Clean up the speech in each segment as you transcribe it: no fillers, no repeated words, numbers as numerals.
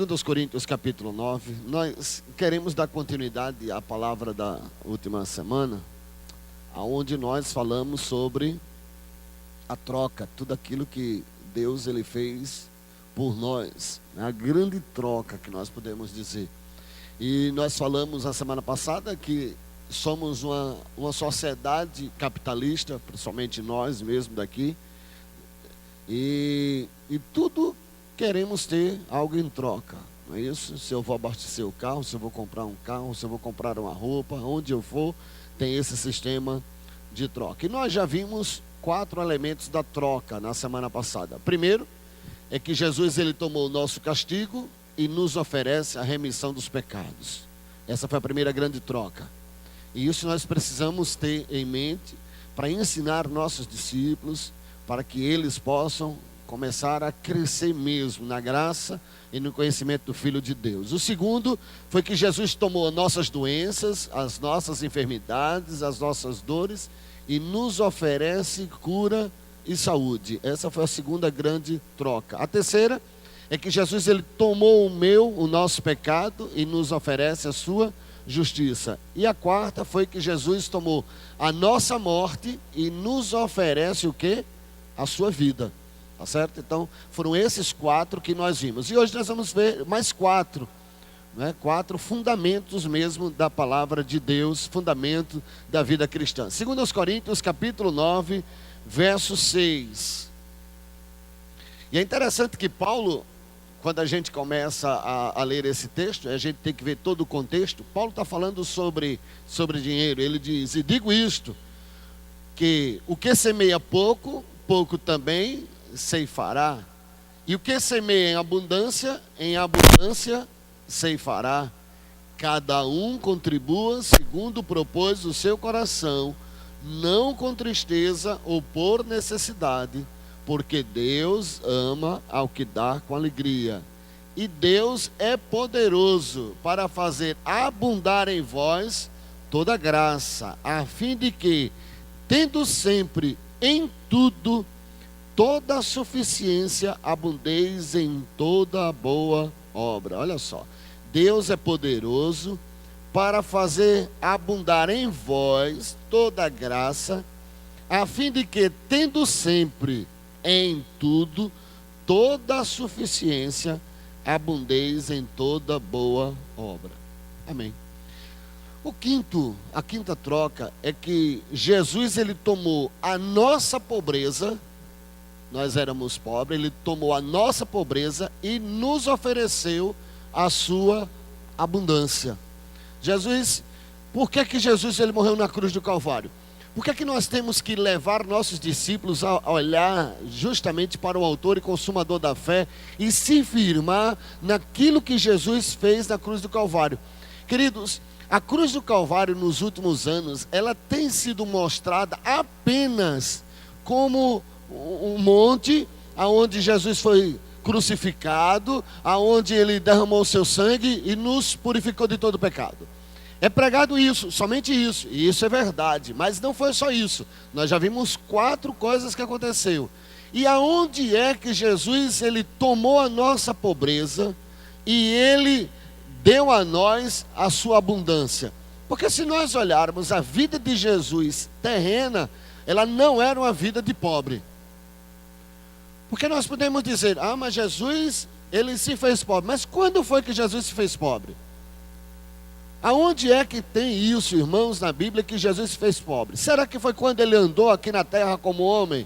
2 Coríntios capítulo 9, nós queremos dar continuidade à palavra da última semana, onde nós falamos sobre a troca, tudo aquilo que Deus ele fez por nós, a grande troca que nós podemos dizer. E nós falamos na semana passada que somos uma sociedade capitalista, principalmente nós mesmos daqui, e tudo queremos ter algo em troca, não é isso? Se eu vou abastecer o carro, se eu vou comprar um carro, se eu vou comprar uma roupa, onde eu for, tem esse sistema de troca. E nós já vimos 4 elementos da troca na semana passada. Primeiro, é que Jesus ele tomou o nosso castigo e nos oferece a remissão dos pecados. Essa foi a primeira grande troca. E isso nós precisamos ter em mente para ensinar nossos discípulos, para que eles possam começar a crescer mesmo na graça e no conhecimento do Filho de Deus. O segundo foi que Jesus tomou nossas doenças, as nossas enfermidades, as nossas dores e nos oferece cura e saúde. Essa foi a segunda grande troca. A terceira é que Jesus ele tomou o nosso pecado e nos oferece a sua justiça. E a quarta foi que Jesus tomou a nossa morte e nos oferece o quê? A sua vida. Tá certo? Então, foram esses 4 que nós vimos. E hoje nós vamos ver mais 4, né? 4 fundamentos mesmo da palavra de Deus, fundamento da vida cristã. 2 Coríntios, capítulo 9, verso 6. E é interessante que Paulo, quando a gente começa a ler esse texto, a gente tem que ver todo o contexto. Paulo está falando sobre dinheiro. Ele diz, e digo isto, que o que semeia pouco, pouco também ceifará, e o que semeia em abundância ceifará. Cada um contribua segundo propôs o seu coração, não com tristeza ou por necessidade, porque Deus ama ao que dá com alegria. E Deus é poderoso para fazer abundar em vós toda graça, a fim de que, tendo sempre em tudo toda a suficiência, abundeis em toda boa obra. Olha só, Deus é poderoso para fazer abundar em vós toda a graça, a fim de que, tendo sempre em tudo toda a suficiência, abundeis em toda boa obra. Amém. A quinta troca é que Jesus ele tomou a nossa pobreza. Nós éramos pobres, ele tomou a nossa pobreza e nos ofereceu a sua abundância. Jesus, por que Jesus ele morreu na cruz do Calvário? Por que nós temos que levar nossos discípulos a olhar justamente para o autor e consumador da fé e se firmar naquilo que Jesus fez na cruz do Calvário? Queridos, a cruz do Calvário nos últimos anos, ela tem sido mostrada apenas como um monte aonde Jesus foi crucificado, aonde ele derramou o seu sangue e nos purificou de todo pecado. É pregado isso, somente isso, e isso é verdade, mas não foi só isso. Nós já vimos 4 coisas que aconteceu. E aonde é que Jesus ele tomou a nossa pobreza e ele deu a nós a sua abundância? Porque se nós olharmos a vida de Jesus terrena, ela não era uma vida de pobre. Porque nós podemos dizer, mas Jesus, ele se fez pobre. Mas quando foi que Jesus se fez pobre? Aonde é que tem isso, irmãos, na Bíblia, que Jesus se fez pobre? Será que foi quando ele andou aqui na terra como homem?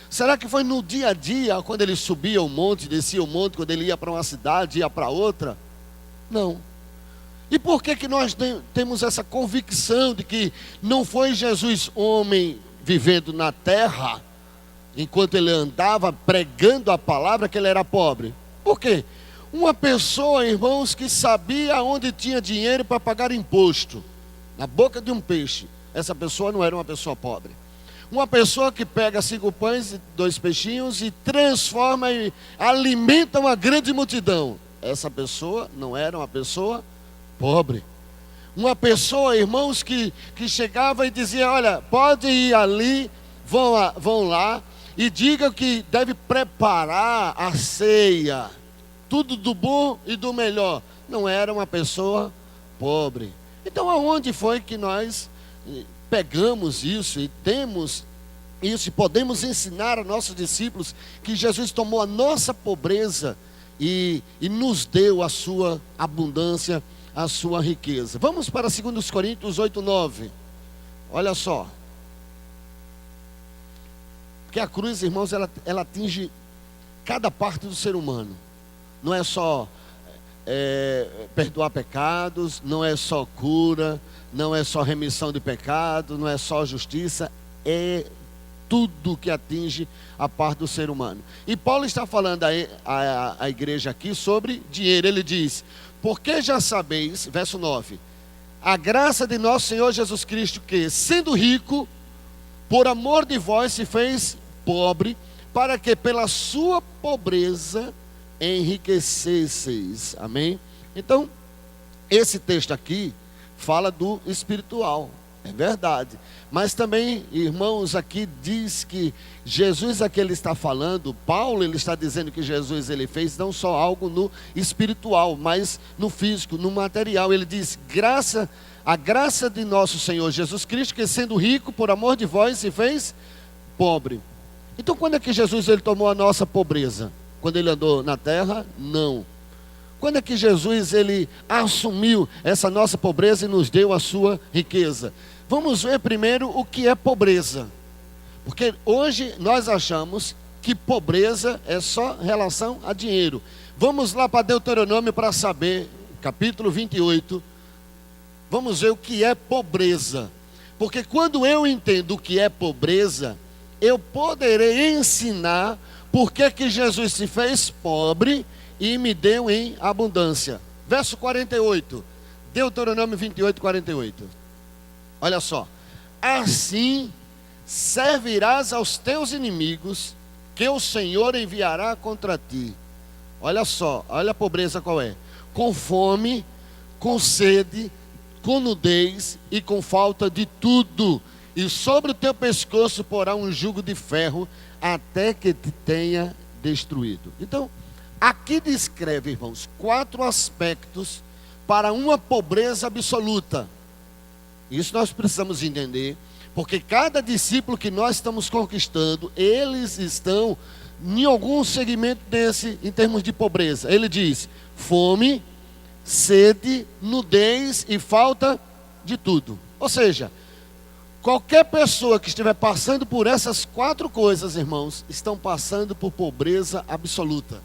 Será que foi no dia a dia, quando ele subia o monte, descia o monte, quando ele ia para uma cidade, ia para outra? Não. E por que nós temos essa convicção de que não foi Jesus homem vivendo na terra, enquanto ele andava pregando a palavra, que ele era pobre? Por quê? Uma pessoa, irmãos, que sabia onde tinha dinheiro para pagar imposto, na boca de um peixe, essa pessoa não era uma pessoa pobre. Uma pessoa que pega 5 pães e 2 peixinhos e transforma e alimenta uma grande multidão, essa pessoa não era uma pessoa pobre. Uma pessoa, irmãos, que chegava e dizia, olha, pode ir ali, vão lá e diga que deve preparar a ceia. tudo do bom e do melhor. Não era uma pessoa pobre. Então, aonde foi que nós pegamos isso e temos isso e podemos ensinar a nossos discípulos que Jesus tomou a nossa pobreza e nos deu a sua abundância, a sua riqueza? Vamos para 2 Coríntios 8:9. Olha só. Porque a cruz, irmãos, ela atinge cada parte do ser humano. Não é só perdoar pecados, não é só cura, não é só remissão de pecados, não é só justiça, é tudo que atinge a parte do ser humano. E Paulo está falando à igreja aqui sobre dinheiro. Ele diz: porque já sabeis, verso 9, a graça de nosso Senhor Jesus Cristo, que sendo rico, por amor de vós se fez pobre, para que pela sua pobreza enriquecesseis. Amém? Então, esse texto aqui fala do espiritual, é verdade. Mas também, irmãos, aqui diz que Jesus aqui ele está falando, Paulo ele está dizendo que Jesus ele fez não só algo no espiritual, mas no físico, no material. Ele diz: a graça de nosso Senhor Jesus Cristo, que sendo rico, por amor de vós, se fez pobre. Então, quando é que Jesus ele tomou a nossa pobreza? Quando ele andou na terra? Não. Quando é que Jesus ele assumiu essa nossa pobreza e nos deu a sua riqueza? Vamos ver primeiro o que é pobreza. Porque hoje nós achamos que pobreza é só relação a dinheiro. Vamos lá para Deuteronômio para saber, capítulo 28. Vamos ver o que é pobreza. Porque quando eu entendo o que é pobreza, eu poderei ensinar por que Jesus se fez pobre e me deu em abundância. Verso 48, Deuteronômio 28, 48. Olha só: assim servirás aos teus inimigos, que o Senhor enviará contra ti. Olha só, olha a pobreza qual é: com fome, com sede, com nudez e com falta de tudo. E sobre o teu pescoço porá um jugo de ferro, até que te tenha destruído. Então, aqui descreve, irmãos, 4 aspectos para uma pobreza absoluta. Isso nós precisamos entender, porque cada discípulo que nós estamos conquistando, eles estão em algum segmento desse, em termos de pobreza. Ele diz: fome, sede, nudez e falta de tudo. Ou seja, qualquer pessoa que estiver passando por essas 4 coisas, irmãos, estão passando por pobreza absoluta.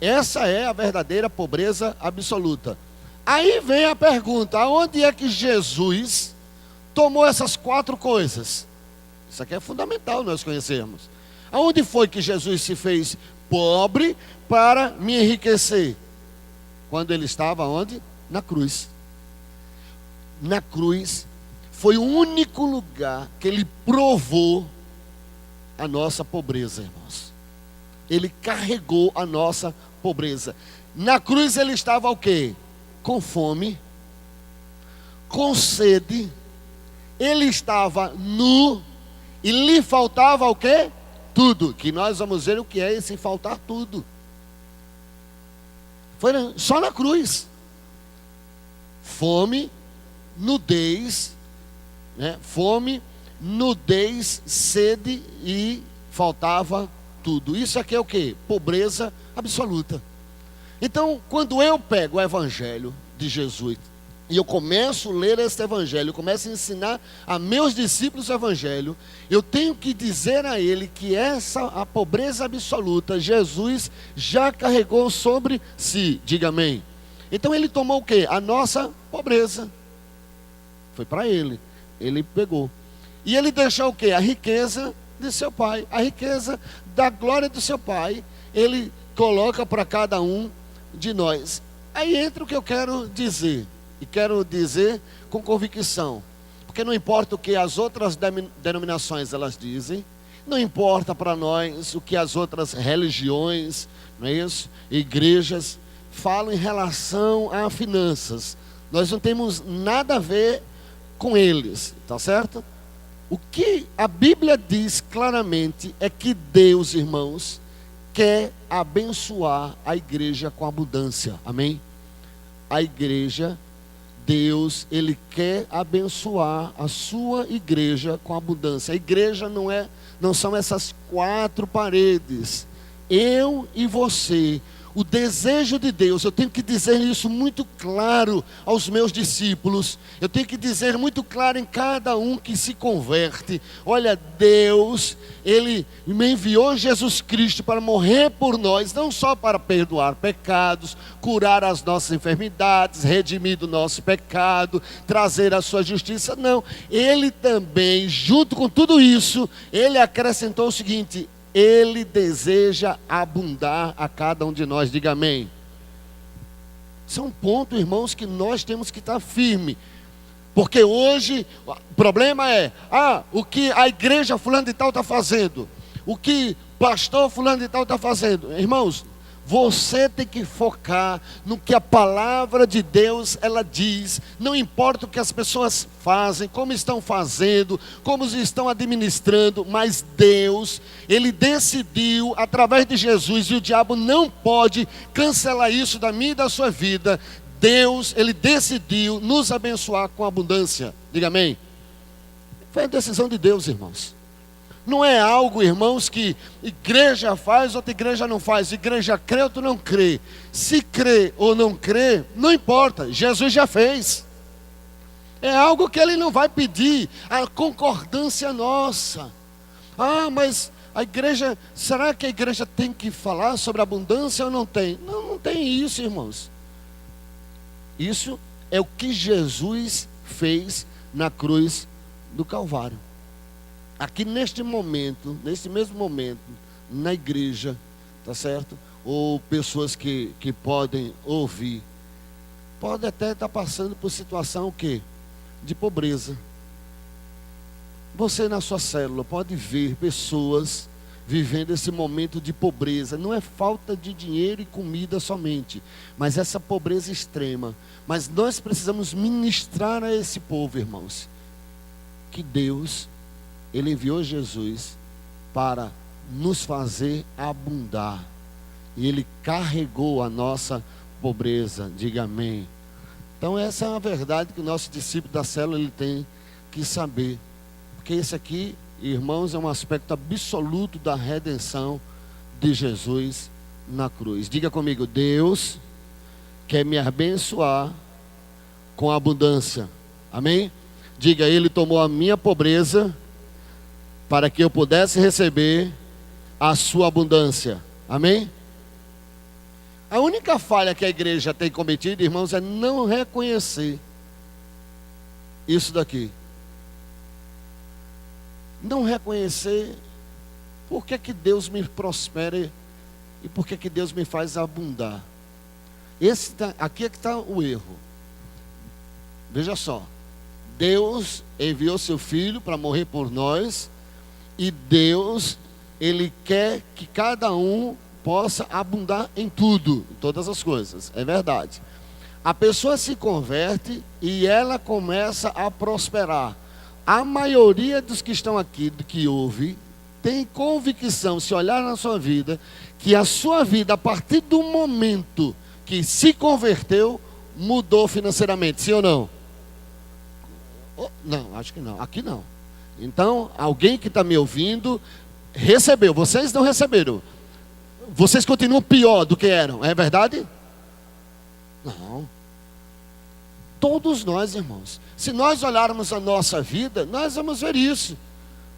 Essa é a verdadeira pobreza absoluta. Aí vem a pergunta: aonde é que Jesus tomou essas 4 coisas? Isso aqui é fundamental nós conhecermos. Aonde foi que Jesus se fez pobre para me enriquecer? Quando ele estava onde? Na cruz. Na cruz foi o único lugar que ele provou a nossa pobreza, irmãos. Ele carregou a nossa pobreza. Na cruz ele estava o quê? Com fome, com sede, ele estava nu e lhe faltava o quê? Tudo. Que nós vamos ver o que é esse faltar tudo. Foi só na cruz. Fome, nudez, fome, nudez, sede e faltava tudo. Isso aqui é o que? Pobreza absoluta. Então, quando eu pego o evangelho de Jesus e eu começo a ler este evangelho, eu começo a ensinar a meus discípulos o evangelho, eu tenho que dizer a ele que a pobreza absoluta, Jesus já carregou sobre si. Diga amém. Então ele tomou o quê? A nossa pobreza. Foi para ele. Ele pegou. E ele deixou o quê? A riqueza de seu pai. A riqueza da glória do seu pai. Ele coloca para cada um de nós. Aí entra o que eu quero dizer. E quero dizer com convicção. Porque não importa o que as outras denominações elas dizem. Não importa para nós o que as outras religiões, não é isso? Igrejas falam em relação a finanças. Nós não temos nada a ver com eles, tá certo? O que a Bíblia diz claramente é que Deus, irmãos, quer abençoar a igreja com abundância. Amém? A igreja, Deus, Ele quer abençoar a sua igreja com abundância. A igreja não são essas quatro paredes. Eu e você. O desejo de Deus, eu tenho que dizer isso muito claro aos meus discípulos. Eu tenho que dizer muito claro em cada um que se converte. Olha, Deus, Ele me enviou Jesus Cristo para morrer por nós, não só para perdoar pecados, curar as nossas enfermidades, redimir do nosso pecado, trazer a sua justiça. Não, Ele também, junto com tudo isso, Ele acrescentou o seguinte: Ele deseja abundar a cada um de nós. Diga amém. Isso é um ponto, irmãos, que nós temos que estar firme. Porque hoje o problema é: o que a igreja fulano de tal está fazendo, o que pastor fulano de tal está fazendo. Irmãos, você tem que focar no que a palavra de Deus ela diz. Não importa o que as pessoas fazem, como estão fazendo, como estão administrando, mas Deus, Ele decidiu através de Jesus, e o diabo não pode cancelar isso da minha e da sua vida. Deus, Ele decidiu nos abençoar com abundância. Diga amém. Foi a decisão de Deus, irmãos. Não é algo, irmãos, que igreja faz, outra igreja não faz. Igreja crê, outro não crê. Se crê ou não crê, não importa. Jesus já fez. É algo que Ele não vai pedir a concordância nossa. Mas a igreja, será que a igreja tem que falar sobre abundância ou não tem? Não, não tem isso, irmãos. Isso é o que Jesus fez na cruz do Calvário. Aqui neste mesmo momento, na igreja, tá certo? Ou pessoas que podem ouvir, podem até estar passando por situação o quê? De pobreza. Você na sua célula pode ver pessoas vivendo esse momento de pobreza. Não é falta de dinheiro e comida somente, mas essa pobreza extrema. Mas nós precisamos ministrar a esse povo, irmãos, que Deus, Ele enviou Jesus para nos fazer abundar. E Ele carregou a nossa pobreza. Diga amém. Então essa é uma verdade que o nosso discípulo da célula ele tem que saber. Porque esse aqui, irmãos, é um aspecto absoluto da redenção de Jesus na cruz. Diga comigo: Deus quer me abençoar com abundância. Amém? Diga: Ele tomou a minha pobreza para que eu pudesse receber a sua abundância. Amém? A única falha que a igreja tem cometido, irmãos, é não reconhecer isso daqui. Não reconhecer por que Deus me prospera e por que Deus me faz abundar. Aqui é que está o erro. Veja só, Deus enviou seu Filho para morrer por nós. E Deus, Ele quer que cada um possa abundar em tudo, em todas as coisas. É verdade. A pessoa se converte e ela começa a prosperar. A maioria dos que estão aqui, que ouve, tem convicção, se olhar na sua vida, que a sua vida, a partir do momento que se converteu, mudou financeiramente. Sim ou não? Não, acho que não. Aqui não. Então, alguém que está me ouvindo, recebeu. Vocês não receberam. Vocês continuam pior do que eram. É verdade? Não. Todos nós, irmãos. Se nós olharmos a nossa vida, nós vamos ver isso.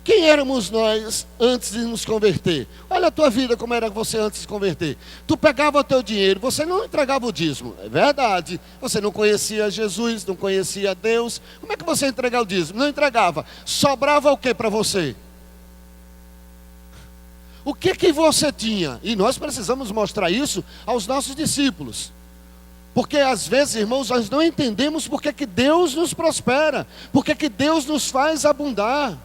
Quem éramos nós antes de nos converter? Olha a tua vida, como era você antes de se converter. Tu pegava o teu dinheiro, você não entregava o dízimo. É verdade. Você não conhecia Jesus, não conhecia Deus. Como é que você entregava o dízimo? Não entregava. Sobrava o que para você? O que você tinha? E nós precisamos mostrar isso aos nossos discípulos. Porque às vezes, irmãos, nós não entendemos porque que Deus nos prospera. Porque que Deus nos faz abundar.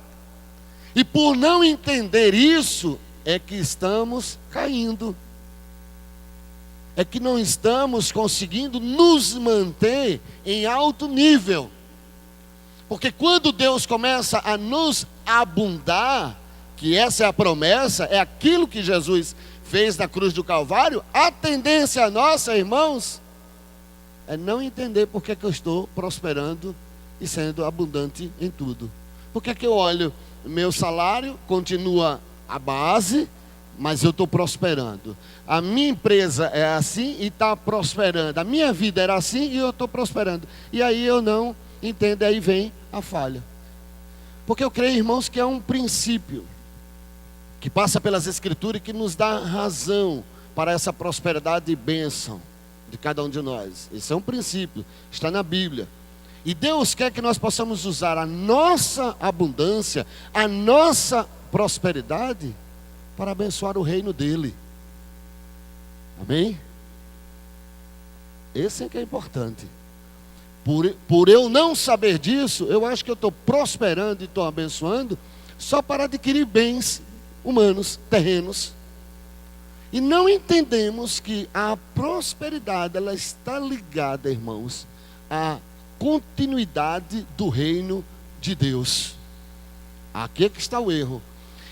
E por não entender isso, é que estamos caindo. É que não estamos conseguindo nos manter em alto nível. Porque quando Deus começa a nos abundar, que essa é a promessa, é aquilo que Jesus fez na cruz do Calvário, a tendência nossa, irmãos, é não entender por que eu estou prosperando e sendo abundante em tudo. Por que eu olho, meu salário continua a base, mas eu estou prosperando. A minha empresa é assim e está prosperando. A minha vida era assim e eu estou prosperando. E aí eu não entendo, aí vem a falha. Porque eu creio, irmãos, que é um princípio que passa pelas Escrituras e que nos dá razão para essa prosperidade e bênção de cada um de nós. Esse é um princípio, está na Bíblia. E Deus quer que nós possamos usar a nossa abundância, a nossa prosperidade, para abençoar o reino dele. Amém? Esse é que é importante. Por eu não saber disso, eu acho que eu estou prosperando e estou abençoando só para adquirir bens humanos, terrenos. E não entendemos que a prosperidade, ela está ligada, irmãos, à continuidade do reino de Deus. Aqui é que está o erro.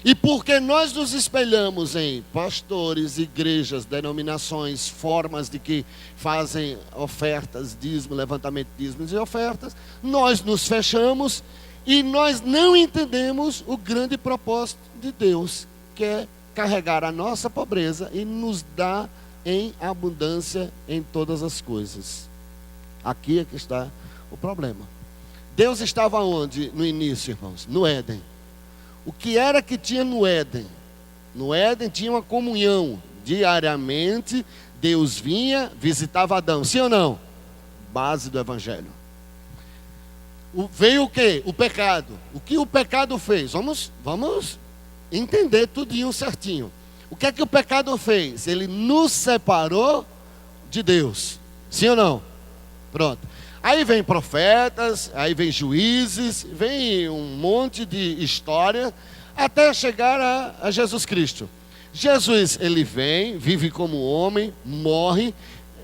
E porque nós nos espelhamos em pastores, igrejas, denominações, formas de que fazem ofertas, dízimo, levantamento de dízimos e ofertas, nós nos fechamos e nós não entendemos o grande propósito de Deus, que é carregar a nossa pobreza e nos dar em abundância em todas as coisas. Aqui é que está o problema. Deus estava onde no início, irmãos? No Éden. O que era que tinha no Éden? No Éden tinha uma comunhão. Diariamente, Deus vinha, visitava Adão. Sim ou não? Base do Evangelho. Veio o quê? O pecado. O que o pecado fez? Vamos entender tudinho certinho. O que é que o pecado fez? Ele nos separou de Deus. Sim ou não? Pronto. Aí vem profetas, aí vem juízes, vem um monte de história, até chegar a Jesus Cristo. Jesus, ele vem, vive como homem, morre,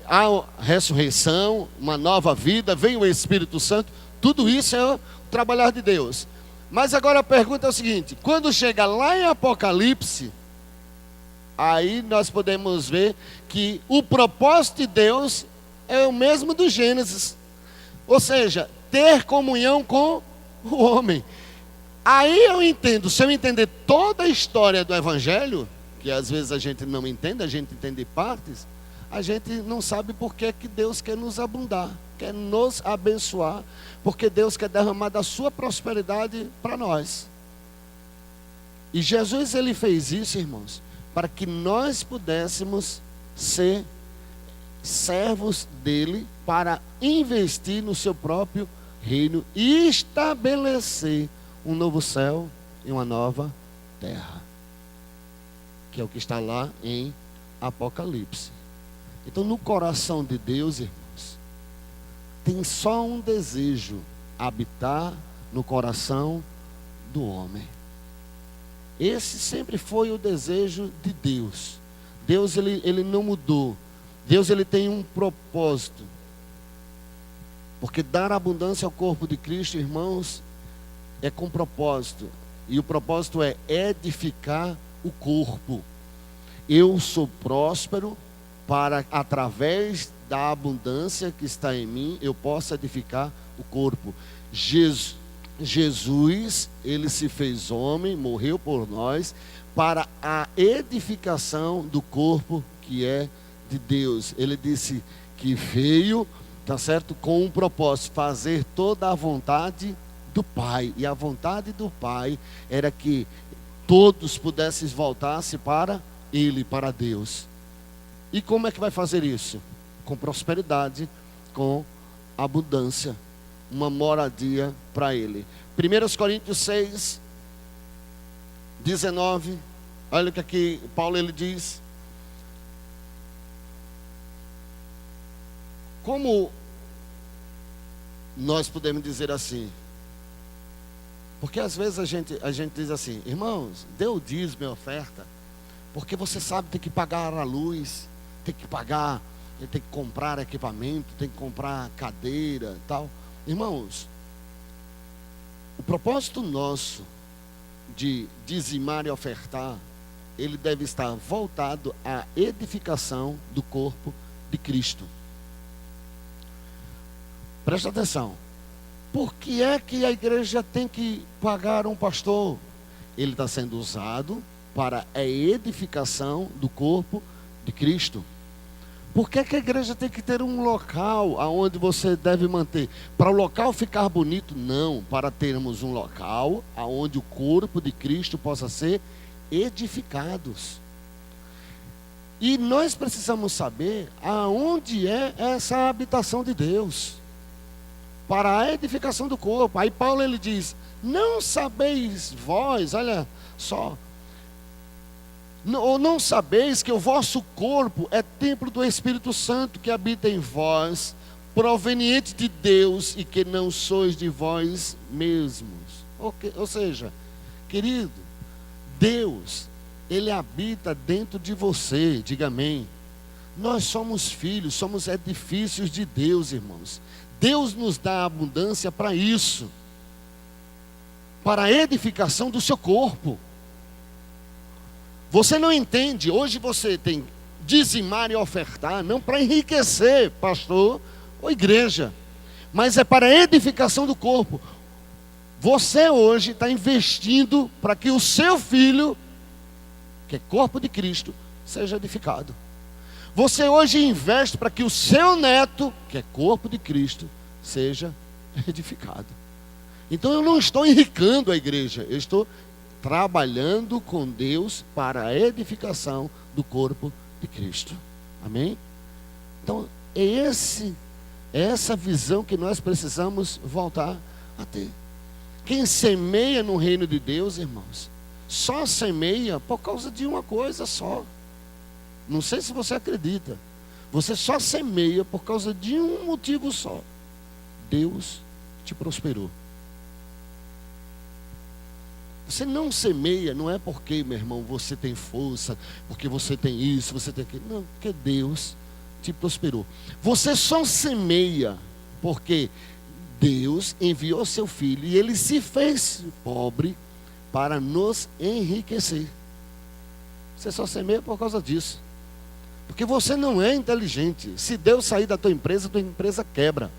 há ressurreição, uma nova vida, vem o Espírito Santo, tudo isso é o trabalhar de Deus. Mas agora a pergunta é o seguinte: quando chega lá em Apocalipse, aí nós podemos ver que o propósito de Deus é o mesmo do Gênesis. Ou seja, ter comunhão com o homem. Aí eu entendo, se eu entender toda a história do Evangelho, que às vezes a gente não entende, a gente entende partes, a gente não sabe por que Deus quer nos abundar, quer nos abençoar, porque Deus quer derramar da sua prosperidade para nós. E Jesus, ele fez isso, irmãos, para que nós pudéssemos ser servos dele, para investir no seu próprio reino e estabelecer um novo céu e uma nova terra, que é o que está lá em Apocalipse. Então, no coração de Deus, irmãos, tem só um desejo: habitar no coração do homem. Esse sempre foi o desejo de Deus. Deus, ele não mudou. Deus, ele tem um propósito. Porque dar abundância ao corpo de Cristo, irmãos, é com propósito. E o propósito é edificar o corpo. Eu sou próspero para, através da abundância que está em mim, eu possa edificar o corpo. Jesus, ele se fez homem, morreu por nós, para a edificação do corpo que é de Deus. Ele disse que veio, tá certo, com um propósito: fazer toda a vontade do Pai. E a vontade do Pai era que todos pudessem voltar-se para Ele, para Deus. E como é que vai fazer isso? Com prosperidade, com abundância, uma moradia para Ele. 1 Coríntios 6, 19, olha o que aqui Paulo ele diz. Como nós podemos dizer assim? Porque às vezes a gente diz assim: irmãos, dê o dízimo e oferta, porque você sabe, tem que pagar a luz, tem que pagar, tem que comprar equipamento, tem que comprar cadeira e tal. Irmãos, o propósito nosso de dizimar e ofertar ele deve estar voltado à edificação do corpo de Cristo. Presta atenção. Por que é que a igreja tem que pagar um pastor? Ele está sendo usado para a edificação do corpo de Cristo. Por que é que a igreja tem que ter um local aonde você deve manter? Para o local ficar bonito? Não, para termos um local aonde o corpo de Cristo possa ser edificados. E nós precisamos saber aonde é essa habitação de Deus para a edificação do corpo. Aí Paulo ele diz: não sabeis vós, olha só, ou não sabeis que o vosso corpo é templo do Espírito Santo que habita em vós, proveniente de Deus, e que não sois de vós mesmos. Ou seja, querido, Deus, Ele habita dentro de você, diga amém. Nós somos filhos, somos edifícios de Deus, irmãos. Deus nos dá abundância para isso, para a edificação do seu corpo. Você não entende, hoje você tem dizimar e ofertar, não para enriquecer pastor ou igreja, mas é para a edificação do corpo. Você hoje está investindo para que o seu filho, que é corpo de Cristo, seja edificado. Você hoje investe para que o seu neto, que é corpo de Cristo, seja edificado. Então eu não estou enricando a igreja, eu estou trabalhando com Deus para a edificação do corpo de Cristo. Amém? Então é essa visão que nós precisamos voltar a ter. Quem semeia no reino de Deus, irmãos, só semeia por causa de uma coisa só. Não sei se você acredita. Você só semeia por causa de um motivo só. Deus te prosperou. Você não semeia, não é porque, meu irmão, você tem força, porque você tem isso, você tem aquilo. Não, porque Deus te prosperou. Você só semeia porque Deus enviou seu filho e ele se fez pobre para nos enriquecer. Você só semeia por causa disso. Porque você não é inteligente. Se Deus sair da tua empresa quebra.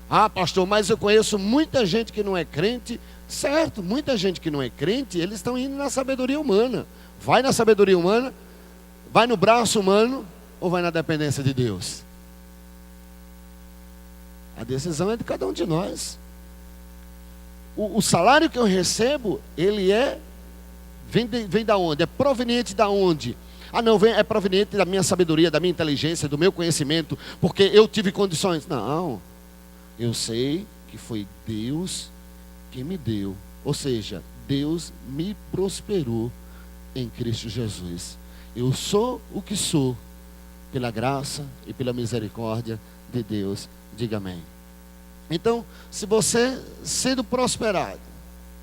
Ah, pastor, mas eu conheço muita gente que não é crente. Certo, muita gente que não é crente, eles estão indo na sabedoria humana. Vai na sabedoria humana, vai no braço humano, ou vai na dependência de Deus? A decisão é de cada um de nós. O salário que eu recebo, ele vem da onde? É proveniente da onde? Ah não, é proveniente da minha sabedoria, da minha inteligência, do meu conhecimento, porque eu tive condições. Não, eu sei que foi Deus que me deu, ou seja, Deus me prosperou em Cristo Jesus. Eu sou o que sou pela graça e pela misericórdia de Deus. Diga amém. Então, se você sendo prosperado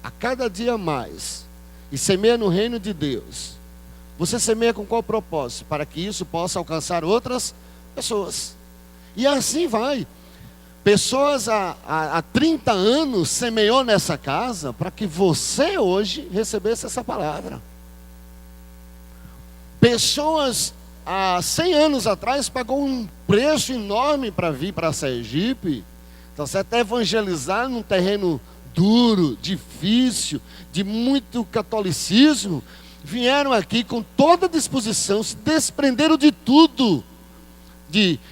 a cada dia mais e semeia no reino de Deus, você semeia com qual propósito? Para que isso possa alcançar outras pessoas. E assim vai. Pessoas há 30 anos semeou nessa casa para que você hoje recebesse essa palavra. Pessoas há 100 anos atrás pagou um preço enorme para vir para Sergipe. Então você até evangelizar num terreno duro, difícil, de muito catolicismo. Vieram aqui com toda a disposição, se desprenderam de tudo.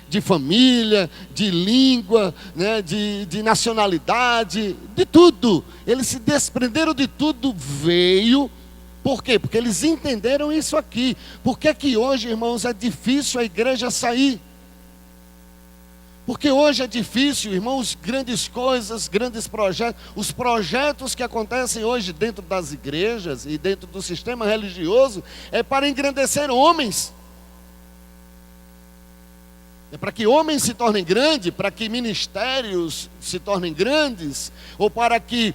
De família, de língua, né, de nacionalidade, de tudo. Eles se desprenderam de tudo, veio. Por quê? Porque eles entenderam isso aqui. Por que que hoje, irmãos, é difícil a igreja sair? Porque hoje é difícil, irmãos, grandes coisas, grandes projetos. Os projetos que acontecem hoje dentro das igrejas e dentro do sistema religioso é para engrandecer homens. É para que homens se tornem grandes, para que ministérios se tornem grandes, ou para que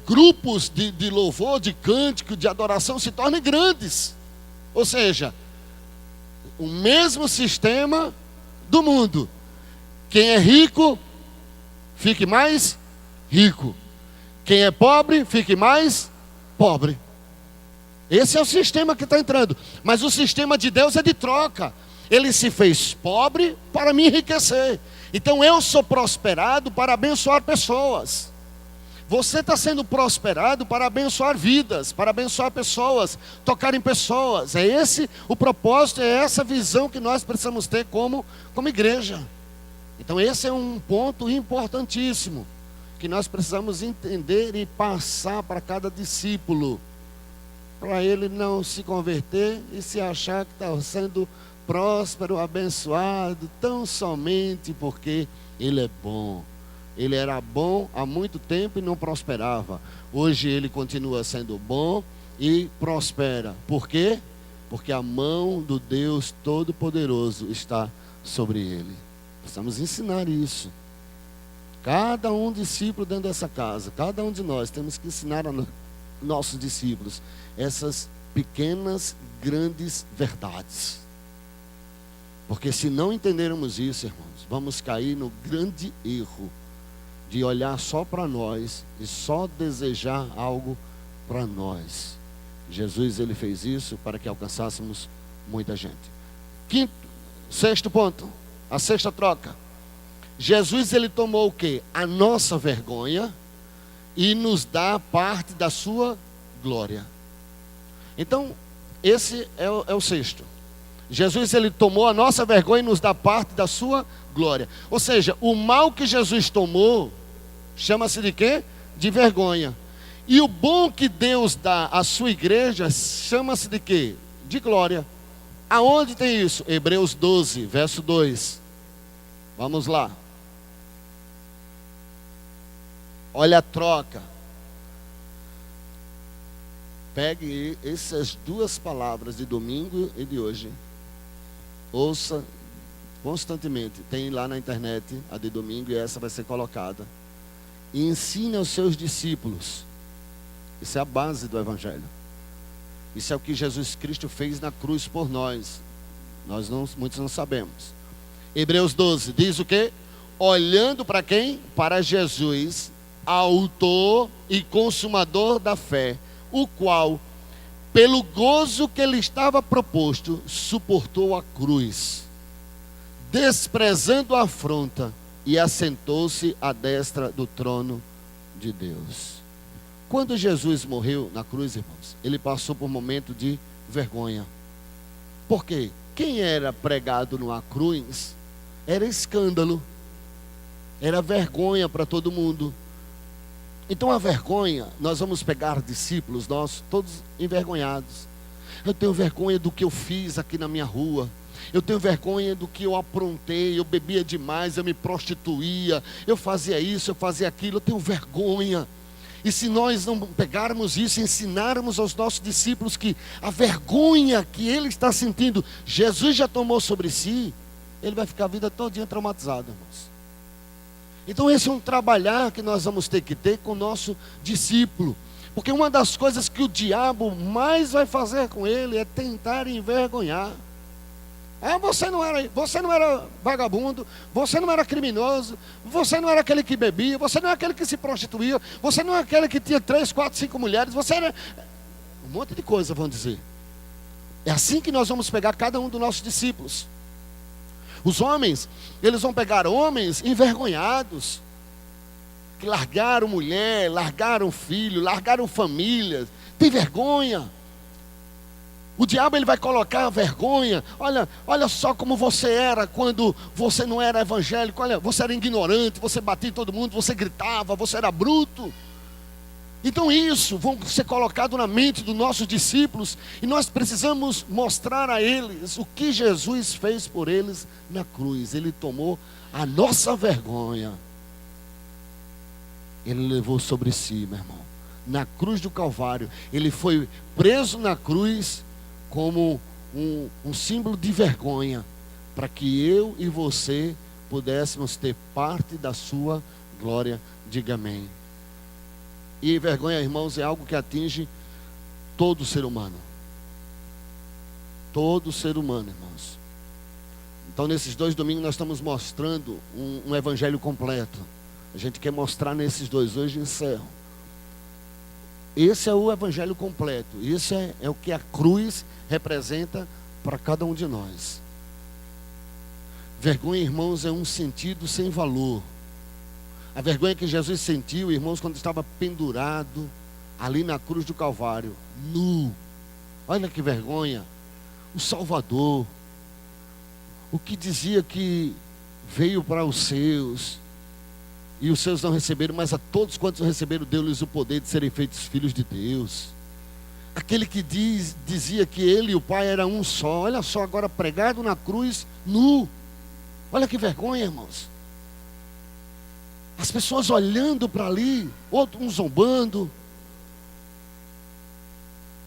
grupos de louvor, de cântico, de adoração se tornem grandes. Ou seja, o mesmo sistema do mundo. Quem é rico, fique mais rico. Quem é pobre, fique mais pobre. Esse é o sistema que está entrando. Mas o sistema de Deus é de troca. Ele se fez pobre para me enriquecer. Então eu sou prosperado para abençoar pessoas. Você está sendo prosperado para abençoar vidas, para abençoar pessoas, tocar em pessoas. É esse o propósito, é essa visão que nós precisamos ter como igreja. Então esse é um ponto importantíssimo, que nós precisamos entender e passar para cada discípulo, para ele não se converter e se achar que está sendo próspero, abençoado, tão somente porque ele é bom. Ele era bom há muito tempo e não prosperava. Hoje ele continua sendo bom e prospera. Por quê? Porque a mão do Deus Todo-Poderoso está sobre ele. Precisamos ensinar isso. Cada um discípulo dentro dessa casa, cada um de nós, temos que ensinar a nossos discípulos essas pequenas, grandes verdades. Porque se não entendermos isso, irmãos, vamos cair no grande erro de olhar só para nós e só desejar algo para nós. Jesus, ele fez isso para que alcançássemos muita gente. Sexto ponto, a sexta troca. Jesus, ele tomou o quê? A nossa vergonha e nos dá parte da sua glória. Então, esse é o sexto. Jesus, ele tomou a nossa vergonha e nos dá parte da sua glória. Ou seja, o mal que Jesus tomou chama-se de quê? De vergonha. E o bom que Deus dá à sua igreja chama-se de quê? De glória. Aonde tem isso? Hebreus 12, verso 2. Vamos lá. Olha a troca. Pegue essas duas palavras de domingo e de hoje. Ouça constantemente. Tem lá na internet a de domingo e essa vai ser colocada. E ensine aos seus discípulos. Isso é a base do Evangelho. Isso é o que Jesus Cristo fez na cruz por nós. Muitos não sabemos. Hebreus 12 diz o quê? Olhando para quem? Para Jesus, autor e consumador da fé, o qual, pelo gozo que lhe estava proposto, suportou a cruz, desprezando a afronta, e assentou-se à destra do trono de Deus. Quando Jesus morreu na cruz, irmãos, ele passou por um momento de vergonha. Por quê? Quem era pregado numa cruz era escândalo, era vergonha para todo mundo. Então a vergonha, nós vamos pegar discípulos nossos, todos envergonhados. Eu tenho vergonha do que eu fiz aqui na minha rua. Eu tenho vergonha do que eu aprontei. Eu bebia demais, eu me prostituía, eu fazia isso, eu fazia aquilo. Eu tenho vergonha. E se nós não pegarmos isso e ensinarmos aos nossos discípulos que a vergonha que ele está sentindo, Jesus já tomou sobre si, ele vai ficar a vida todinha traumatizado, irmãos. Então esse é um trabalhar que nós vamos ter que ter com o nosso discípulo. Porque uma das coisas que o diabo mais vai fazer com ele é tentar envergonhar. Você não era vagabundo, você não era criminoso, você não era aquele que bebia, você não é aquele que se prostituía, você não é aquele que tinha 3, 4, 5 mulheres, você era... Um monte de coisa vão dizer. É assim que nós vamos pegar cada um dos nossos discípulos. Os homens, eles vão pegar homens envergonhados, que largaram mulher, largaram filho, largaram família, tem vergonha. O diabo, ele vai colocar a vergonha. Olha só como você era quando você não era evangélico. Olha, você era ignorante, você batia em todo mundo, você gritava, você era bruto. Então isso vão ser colocado na mente dos nossos discípulos. E nós precisamos mostrar a eles o que Jesus fez por eles na cruz. Ele tomou a nossa vergonha. Ele levou sobre si, meu irmão. Na cruz do Calvário. Ele foi preso na cruz como um símbolo de vergonha, para que eu e você pudéssemos ter parte da sua glória. Diga amém. E vergonha, irmãos, é algo que atinge todo ser humano. Todo ser humano, irmãos. Então nesses 2 domingos nós estamos mostrando um evangelho completo. A gente quer mostrar nesses 2, hoje encerro. Esse é o evangelho completo. Esse é o que a cruz representa para cada um de nós. Vergonha, irmãos, é um sentido sem valor. A vergonha que Jesus sentiu, irmãos, quando estava pendurado ali na cruz do Calvário, nu. Olha que vergonha. O Salvador, o que dizia que veio para os seus, e os seus não receberam, mas a todos quantos receberam, deu-lhes o poder de serem feitos filhos de Deus. Aquele que dizia que ele e o Pai eram um só. Olha só, agora pregado na cruz, nu. Olha que vergonha, irmãos. As pessoas olhando para ali, outros zombando,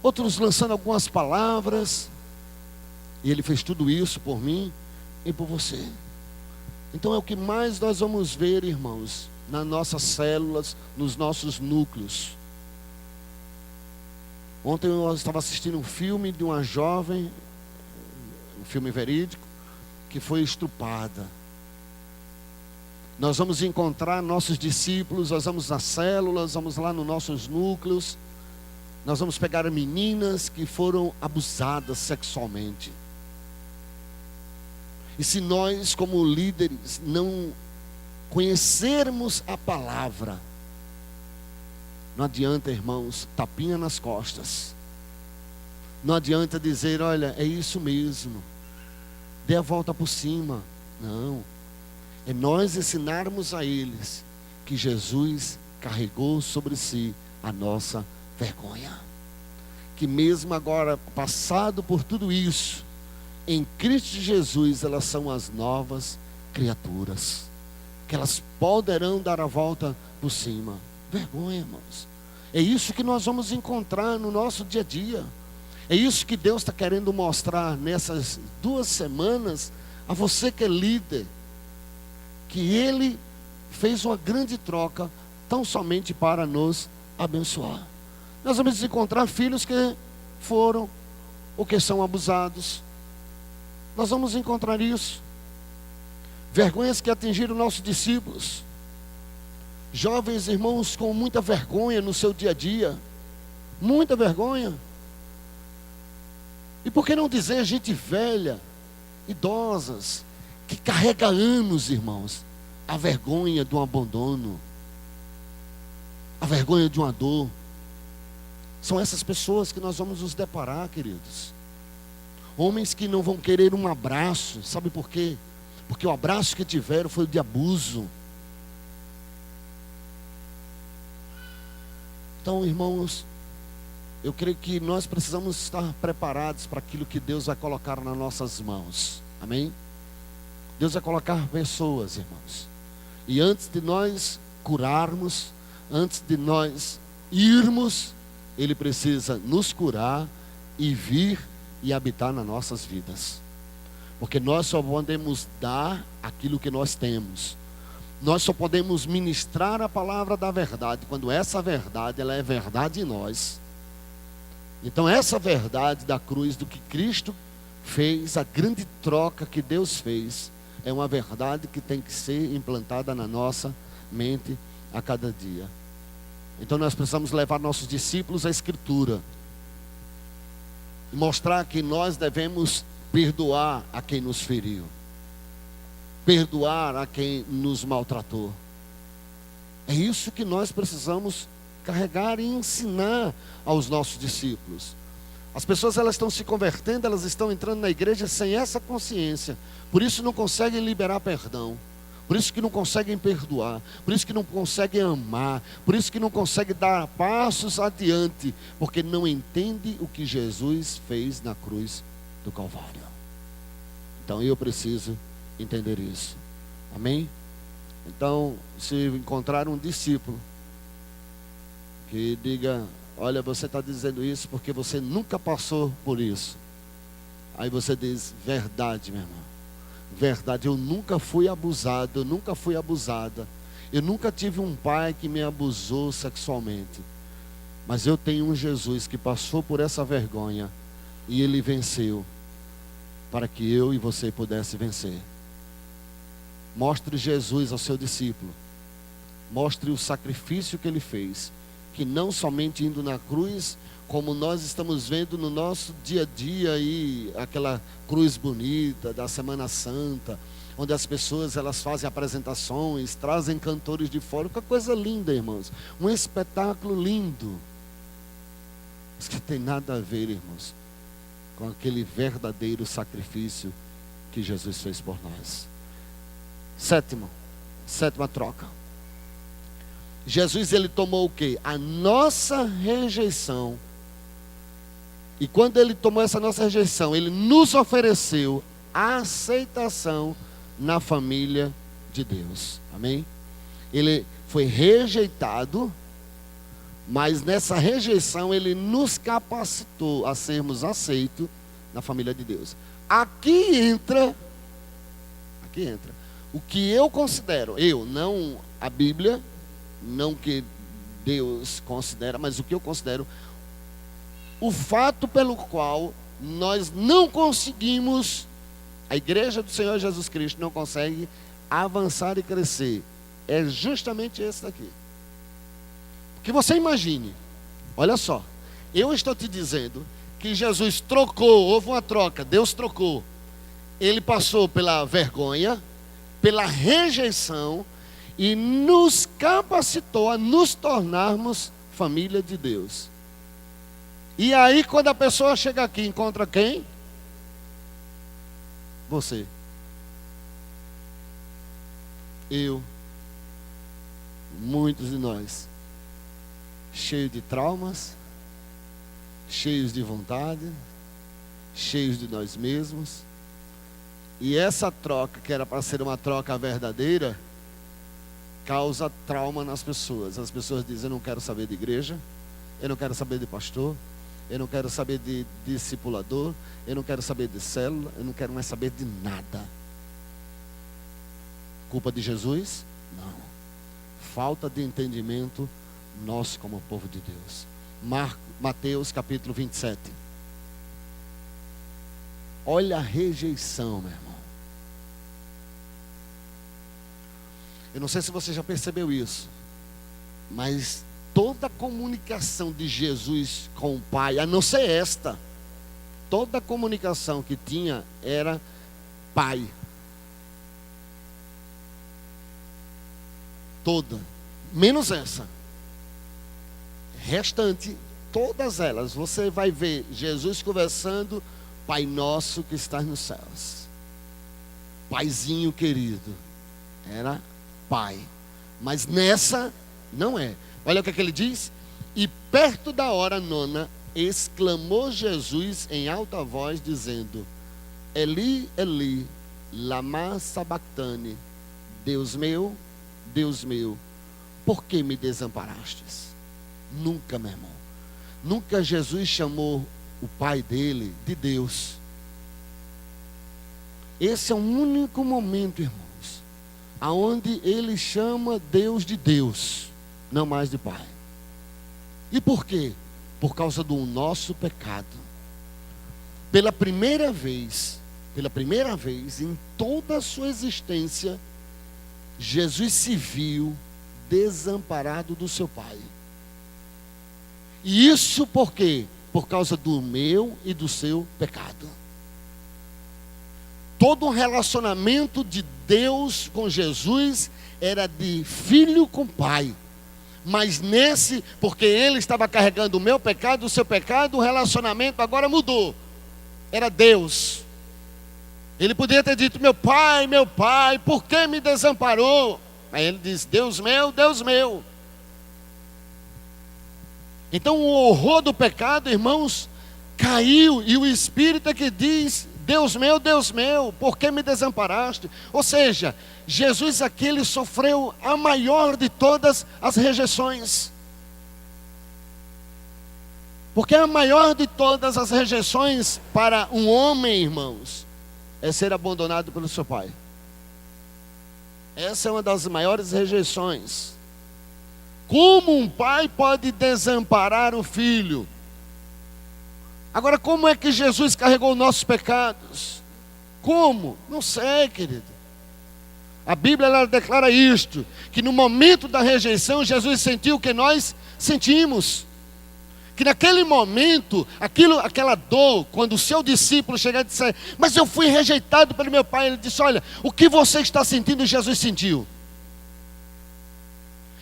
outros lançando algumas palavras. E ele fez tudo isso por mim e por você. Então é o que mais nós vamos ver, irmãos, nas nossas células, nos nossos núcleos. Ontem eu estava assistindo um filme de uma jovem, um filme verídico, que foi estuprada. Nós vamos encontrar nossos discípulos, nós vamos nas células, vamos lá nos nossos núcleos. Nós vamos pegar meninas que foram abusadas sexualmente. E se nós, como líderes, não conhecermos a palavra, não adianta, irmãos, tapinha nas costas. Não adianta dizer, olha, é isso mesmo, dê a volta por cima. Não, é nós ensinarmos a eles que Jesus carregou sobre si a nossa vergonha. Que mesmo agora, passado por tudo isso, em Cristo Jesus, elas são as novas criaturas, que elas poderão dar a volta por cima. Vergonha, irmãos. É isso que nós vamos encontrar no nosso dia a dia. É isso que Deus está querendo mostrar nessas 2 semanas a você que é líder, que Ele fez uma grande troca tão somente para nos abençoar. Nós vamos encontrar filhos que foram ou que são abusados. Nós vamos encontrar isso. Vergonhas que atingiram nossos discípulos. Jovens irmãos com muita vergonha no seu dia a dia. Muita vergonha. E por que não dizer gente velha, idosas, que carrega anos, irmãos, a vergonha de um abandono, a vergonha de uma dor. São essas pessoas que nós vamos nos deparar, queridos. Homens que não vão querer um abraço. Sabe por quê? Porque o abraço que tiveram foi o de abuso. Então, irmãos, eu creio que nós precisamos estar preparados para aquilo que Deus vai colocar nas nossas mãos. Amém? Deus vai colocar pessoas, irmãos. E antes de nós curarmos, antes de nós irmos, Ele precisa nos curar e vir e habitar nas nossas vidas. Porque nós só podemos dar aquilo que nós temos. Nós só podemos ministrar a palavra da verdade quando essa verdade, ela é verdade em nós. Então essa verdade da cruz, do que Cristo fez, a grande troca que Deus fez, é uma verdade que tem que ser implantada na nossa mente a cada dia. Então nós precisamos levar nossos discípulos à Escritura. Mostrar que nós devemos perdoar a quem nos feriu. Perdoar a quem nos maltratou. É isso que nós precisamos carregar e ensinar aos nossos discípulos. As pessoas, elas estão se convertendo, elas estão entrando na igreja sem essa consciência. Por isso não conseguem liberar perdão. Por isso que não conseguem perdoar. Por isso que não conseguem amar. Por isso que não conseguem dar passos adiante. Porque não entendem o que Jesus fez na cruz do Calvário. Então eu preciso entender isso. Amém? Então, se encontrar um discípulo que diga, olha, você está dizendo isso porque você nunca passou por isso. Aí você diz, verdade, meu irmão. Verdade, eu nunca fui abusado, eu nunca fui abusada. Eu nunca tive um pai que me abusou sexualmente. Mas eu tenho um Jesus que passou por essa vergonha e Ele venceu para que eu e você pudesse vencer. Mostre Jesus ao seu discípulo. Mostre o sacrifício que Ele fez. que não somente indo na cruz, como nós estamos vendo no nosso dia a dia aí, aquela cruz bonita da Semana Santa, onde as pessoas elas fazem apresentações, trazem cantores de fora, que coisa linda, irmãos, um espetáculo lindo, mas que tem nada a ver, irmãos, com aquele verdadeiro sacrifício que Jesus fez por nós. Sétima troca. Jesus, ele tomou o quê? A nossa rejeição. E quando ele tomou essa nossa rejeição, ele nos ofereceu a aceitação na família de Deus. Amém? Ele foi rejeitado, mas nessa rejeição ele nos capacitou a sermos aceitos na família de Deus. Aqui entra o que eu considero, não a Bíblia, não que Deus considera, mas o que eu considero, o fato pelo qual nós não conseguimos, a igreja do Senhor Jesus Cristo não consegue avançar e crescer, é justamente esse daqui. Porque você imagine, olha só, eu estou te dizendo que Jesus trocou, houve uma troca, Deus trocou. Ele passou pela vergonha, pela rejeição e nos capacitou a nos tornarmos família de Deus. E aí quando a pessoa chega aqui, encontra quem? Você. Eu. Muitos de nós. Cheios de traumas, cheios de vontade, cheios de nós mesmos. E essa troca, que era para ser uma troca verdadeira, causa trauma nas pessoas. As pessoas dizem: eu não quero saber de igreja, eu não quero saber de pastor, eu não quero saber de discipulador, eu não quero saber de célula, eu não quero mais saber de nada. Culpa de Jesus? Não. Falta de entendimento nosso como povo de Deus. Mateus capítulo 27. Olha a rejeição, meu irmão. Eu não sei se você já percebeu isso, mas toda a comunicação de Jesus com o Pai, a não ser esta, toda a comunicação que tinha era Pai. Toda, menos essa. Restante, todas elas, você vai ver Jesus conversando: Pai nosso que estás nos céus. Paizinho querido, era Pai. Mas nessa, não é. Olha o que é que ele diz: e perto da hora nona, exclamou Jesus em alta voz, dizendo: Eli, Eli, lama sabactani, Deus meu, por que me desamparastes? Nunca, meu irmão, nunca Jesus chamou o Pai dele de Deus. Esse é o único momento, irmãos, aonde ele chama Deus de Deus, não mais de Pai. E por quê? Por causa do nosso pecado. Pela primeira vez em toda a sua existência, Jesus se viu desamparado do seu Pai. E isso por quê? Por causa do meu e do seu pecado. Todo o relacionamento de Deus com Jesus era de filho com pai. Mas nesse, porque ele estava carregando o meu pecado, o seu pecado, o relacionamento agora mudou. Era Deus. Ele poderia ter dito: meu pai, por que me desamparou? Aí ele diz: Deus meu, Deus meu. Então o horror do pecado, irmãos, caiu. E o Espírito é que diz: Deus meu, por que me desamparaste? Ou seja, Jesus aqui, ele sofreu a maior de todas as rejeições. Porque a maior de todas as rejeições para um homem, irmãos, é ser abandonado pelo seu pai. Essa é uma das maiores rejeições. Como um pai pode desamparar o filho? Agora, como é que Jesus carregou nossos pecados? Como? Não sei, querido. A Bíblia ela declara isto, que no momento da rejeição, Jesus sentiu o que nós sentimos. Que naquele momento, aquela dor, quando o seu discípulo chegar e disser, mas eu fui rejeitado pelo meu pai, ele disse, olha, o que você está sentindo, Jesus sentiu.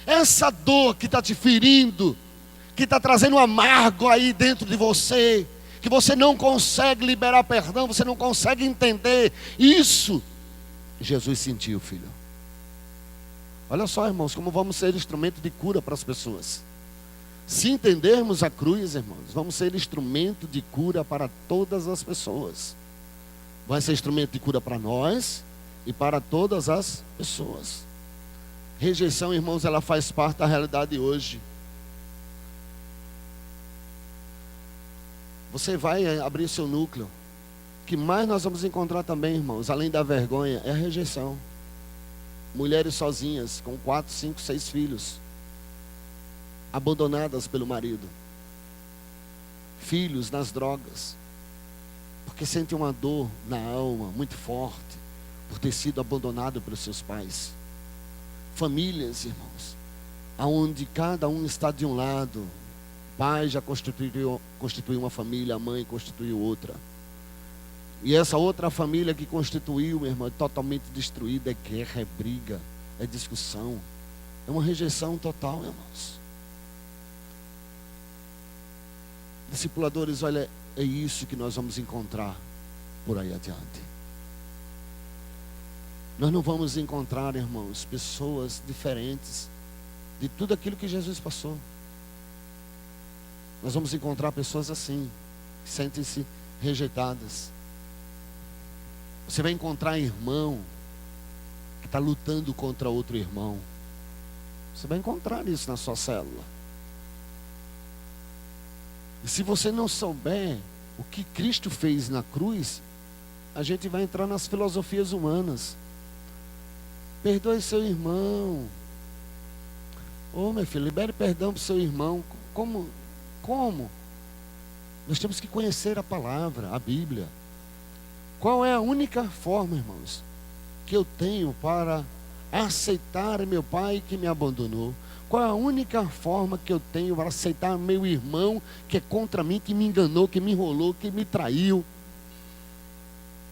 Essa dor que está te ferindo, que está trazendo um amargo aí dentro de você, que você não consegue liberar perdão, você não consegue entender, isso, Jesus sentiu, filho. Olha só, irmãos, como vamos ser instrumento de cura para as pessoas. Se entendermos a cruz, irmãos, vamos ser instrumento de cura para todas as pessoas. Vai ser instrumento de cura para nós e para todas as pessoas. Rejeição, irmãos, ela faz parte da realidade hoje. Você vai abrir seu núcleo. O que mais nós vamos encontrar também, irmãos, além da vergonha, é a rejeição. Mulheres sozinhas, com 4, 5, 6 filhos, abandonadas pelo marido. Filhos nas drogas, porque sentem uma dor na alma muito forte, por ter sido abandonado pelos seus pais. Famílias, irmãos, aonde cada um está de um lado. O pai já constituiu uma família, a mãe constituiu outra. E essa outra família que constituiu, meu irmão, é totalmente destruída. É guerra, é briga, é discussão. É uma rejeição total, irmãos. Discipuladores, olha, é isso que nós vamos encontrar por aí adiante. Nós não vamos encontrar, irmãos, pessoas diferentes de tudo aquilo que Jesus passou. Nós vamos encontrar pessoas assim, que sentem-se rejeitadas. Você vai encontrar irmão que está lutando contra outro irmão. Você vai encontrar isso na sua célula. E se você não souber o que Cristo fez na cruz, a gente vai entrar nas filosofias humanas. Perdoe seu irmão. Ô, meu filho, libere perdão para o seu irmão. Como? Nós temos que conhecer a palavra, a Bíblia. Qual é a única forma, irmãos, que eu tenho para aceitar meu pai que me abandonou? Qual é a única forma que eu tenho para aceitar meu irmão que é contra mim, que me enganou, que me enrolou, que me traiu?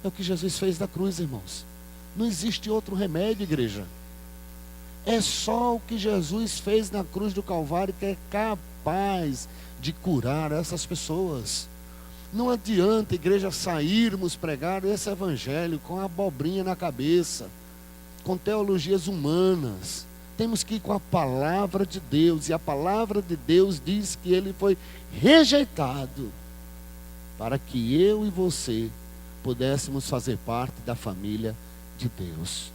É o que Jesus fez na cruz, irmãos. Não existe outro remédio, igreja. É só o que Jesus fez na cruz do Calvário que é capaz de curar essas pessoas. Não adianta, igreja, sairmos pregar esse evangelho com a abobrinha na cabeça, com teologias humanas. Temos que ir com a palavra de Deus. E a palavra de Deus diz que ele foi rejeitado para que eu e você pudéssemos fazer parte da família de Deus.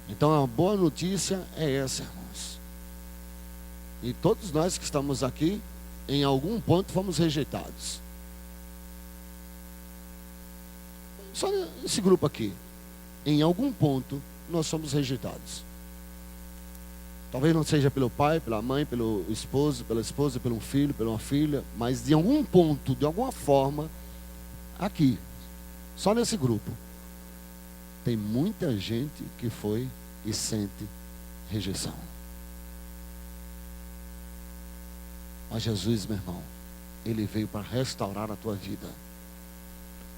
Então a boa notícia é essa, irmãos. E todos nós que estamos aqui, em algum ponto fomos rejeitados. Só esse grupo aqui. Em algum ponto nós somos rejeitados. Talvez não seja pelo pai, pela mãe, pelo esposo, pela esposa, pelo filho, pela uma filha, mas de algum ponto, de alguma forma, aqui, só nesse grupo, tem muita gente que foi e sente rejeição. Mas Jesus, meu irmão, ele veio para restaurar a tua vida.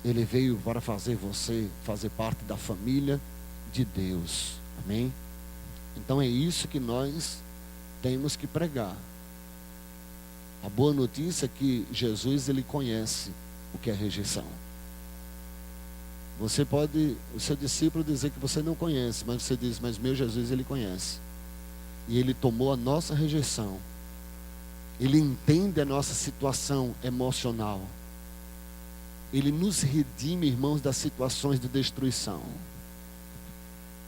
Ele veio para fazer você fazer parte da família de Deus. Amém? Então é isso que nós temos que pregar. A boa notícia é que Jesus, ele conhece o que é rejeição. Você pode, o seu discípulo, dizer que você não conhece, mas você diz, mas meu Jesus, ele conhece. E ele tomou a nossa rejeição. Ele entende a nossa situação emocional. Ele nos redime, irmãos, das situações de destruição.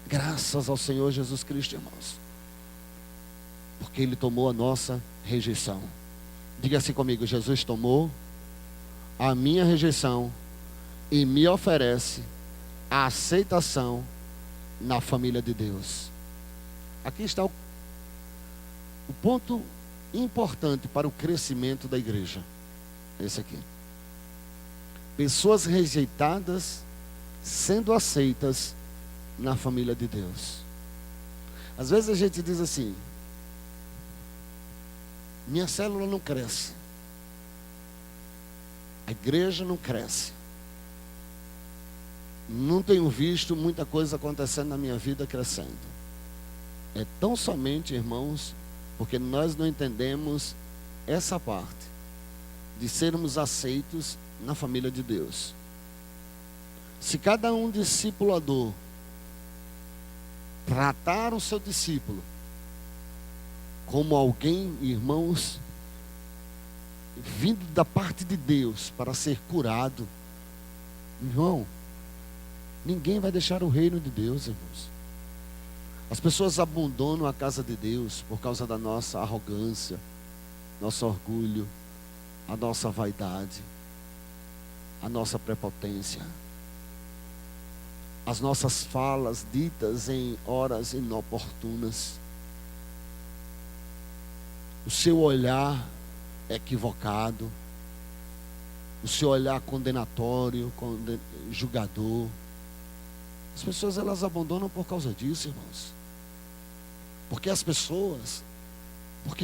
Graças ao Senhor Jesus Cristo, irmãos. Porque ele tomou a nossa rejeição. Diga assim comigo, Jesus tomou a minha rejeição e me oferece a aceitação na família de Deus. Aqui está o ponto importante para o crescimento da igreja. Esse aqui. Pessoas rejeitadas sendo aceitas na família de Deus. Às vezes a gente diz assim: minha célula não cresce, a igreja não cresce, não tenho visto muita coisa acontecendo na minha vida crescendo. É tão somente, irmãos, porque nós não entendemos essa parte de sermos aceitos na família de Deus. Se cada um discipulador tratar o seu discípulo como alguém, irmãos, vindo da parte de Deus para ser curado, irmão, ninguém vai deixar o reino de Deus, irmãos. As pessoas abandonam a casa de Deus por causa da nossa arrogância, nosso orgulho, a nossa vaidade, a nossa prepotência, as nossas falas ditas em horas inoportunas, o seu olhar equivocado, o seu olhar condenatório, julgador. As pessoas, elas abandonam por causa disso, irmãos. Porque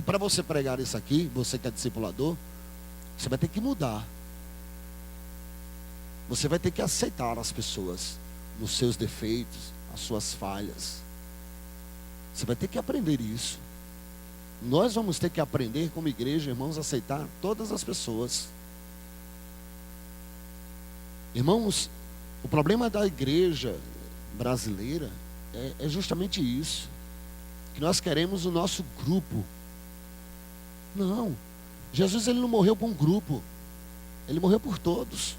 para você pregar isso aqui, você que é discipulador, você vai ter que mudar. Você vai ter que aceitar as pessoas nos seus defeitos, as suas falhas. Você vai ter que aprender isso. Nós vamos ter que aprender como igreja, irmãos, a aceitar todas as pessoas. Irmãos, o problema da igreja brasileira é justamente isso, que nós queremos o nosso grupo. Não, Jesus, ele não morreu por um grupo, ele morreu por todos.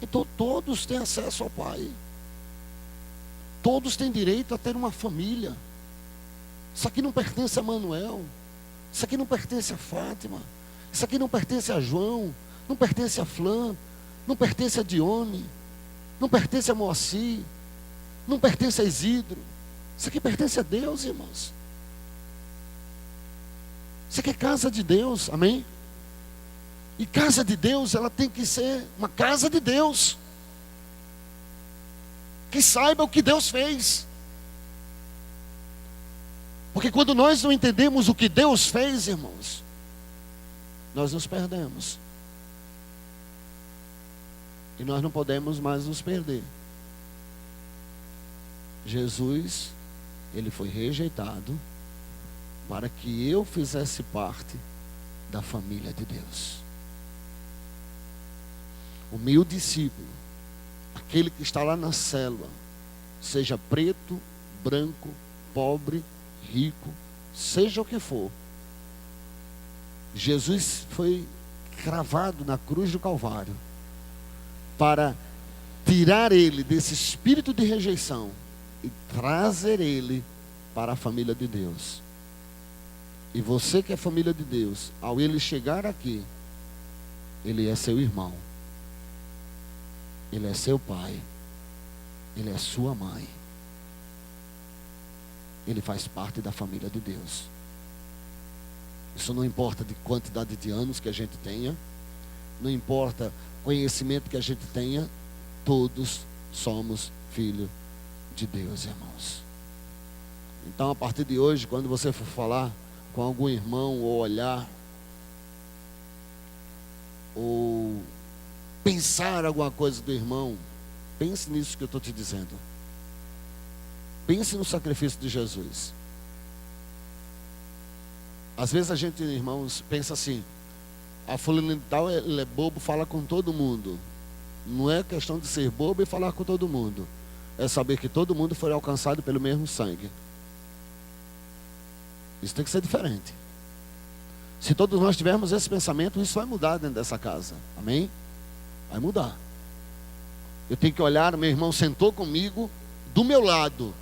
Então todos têm acesso ao Pai, todos têm direito a ter uma família. Isso aqui não pertence a Manuel, isso aqui não pertence a Fátima, isso aqui não pertence a João, não pertence a Flã, não pertence a Dione, não pertence a Moacir, não pertence a Isidro. Isso aqui pertence a Deus, irmãos. Isso aqui é casa de Deus, amém? E casa de Deus, ela tem que ser uma casa de Deus, que saiba o que Deus fez. Porque quando nós não entendemos o que Deus fez, irmãos, nós nos perdemos. E nós não podemos mais nos perder. Jesus, ele foi rejeitado para que eu fizesse parte da família de Deus. O meu discípulo, aquele que está lá na célula, seja preto, branco, pobre, rico, seja o que for, Jesus foi cravado na cruz do Calvário para tirar ele desse espírito de rejeição e trazer ele para a família de Deus. E você que é família de Deus, ao ele chegar aqui, ele é seu irmão, ele é seu pai, ele é sua mãe, ele faz parte da família de Deus. Isso não importa de quantidade de anos que a gente tenha, não importa conhecimento que a gente tenha, todos somos filhos de Deus, irmãos. Então, a partir de hoje, quando você for falar com algum irmão, ou olhar, ou pensar alguma coisa do irmão, pense nisso que eu estou te dizendo. Pense no sacrifício de Jesus. Às vezes a gente, irmãos, pensa assim: a fulana de tal, ele é bobo, fala com todo mundo. Não é questão de ser bobo e falar com todo mundo, é saber que todo mundo foi alcançado pelo mesmo sangue. Isso tem que ser diferente. Se todos nós tivermos esse pensamento, isso vai mudar dentro dessa casa, amém? Vai mudar. Eu tenho que olhar, meu irmão sentou comigo, do meu lado,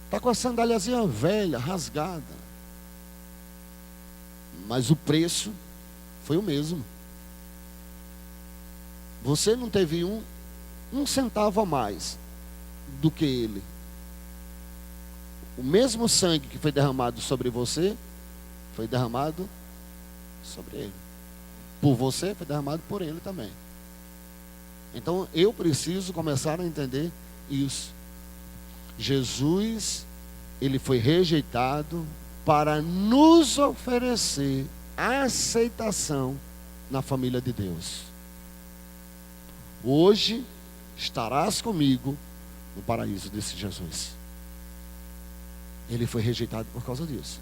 está com a sandáliazinha velha, rasgada, mas o preço foi o mesmo. Você não teve um centavo a mais do que ele. O mesmo sangue que foi derramado sobre você, foi derramado sobre ele. Por você, foi derramado por ele também. Então eu preciso começar a entender isso. Jesus, ele foi rejeitado para nos oferecer aceitação na família de Deus. Hoje estarás comigo no paraíso, desse Jesus. Ele foi rejeitado por causa disso.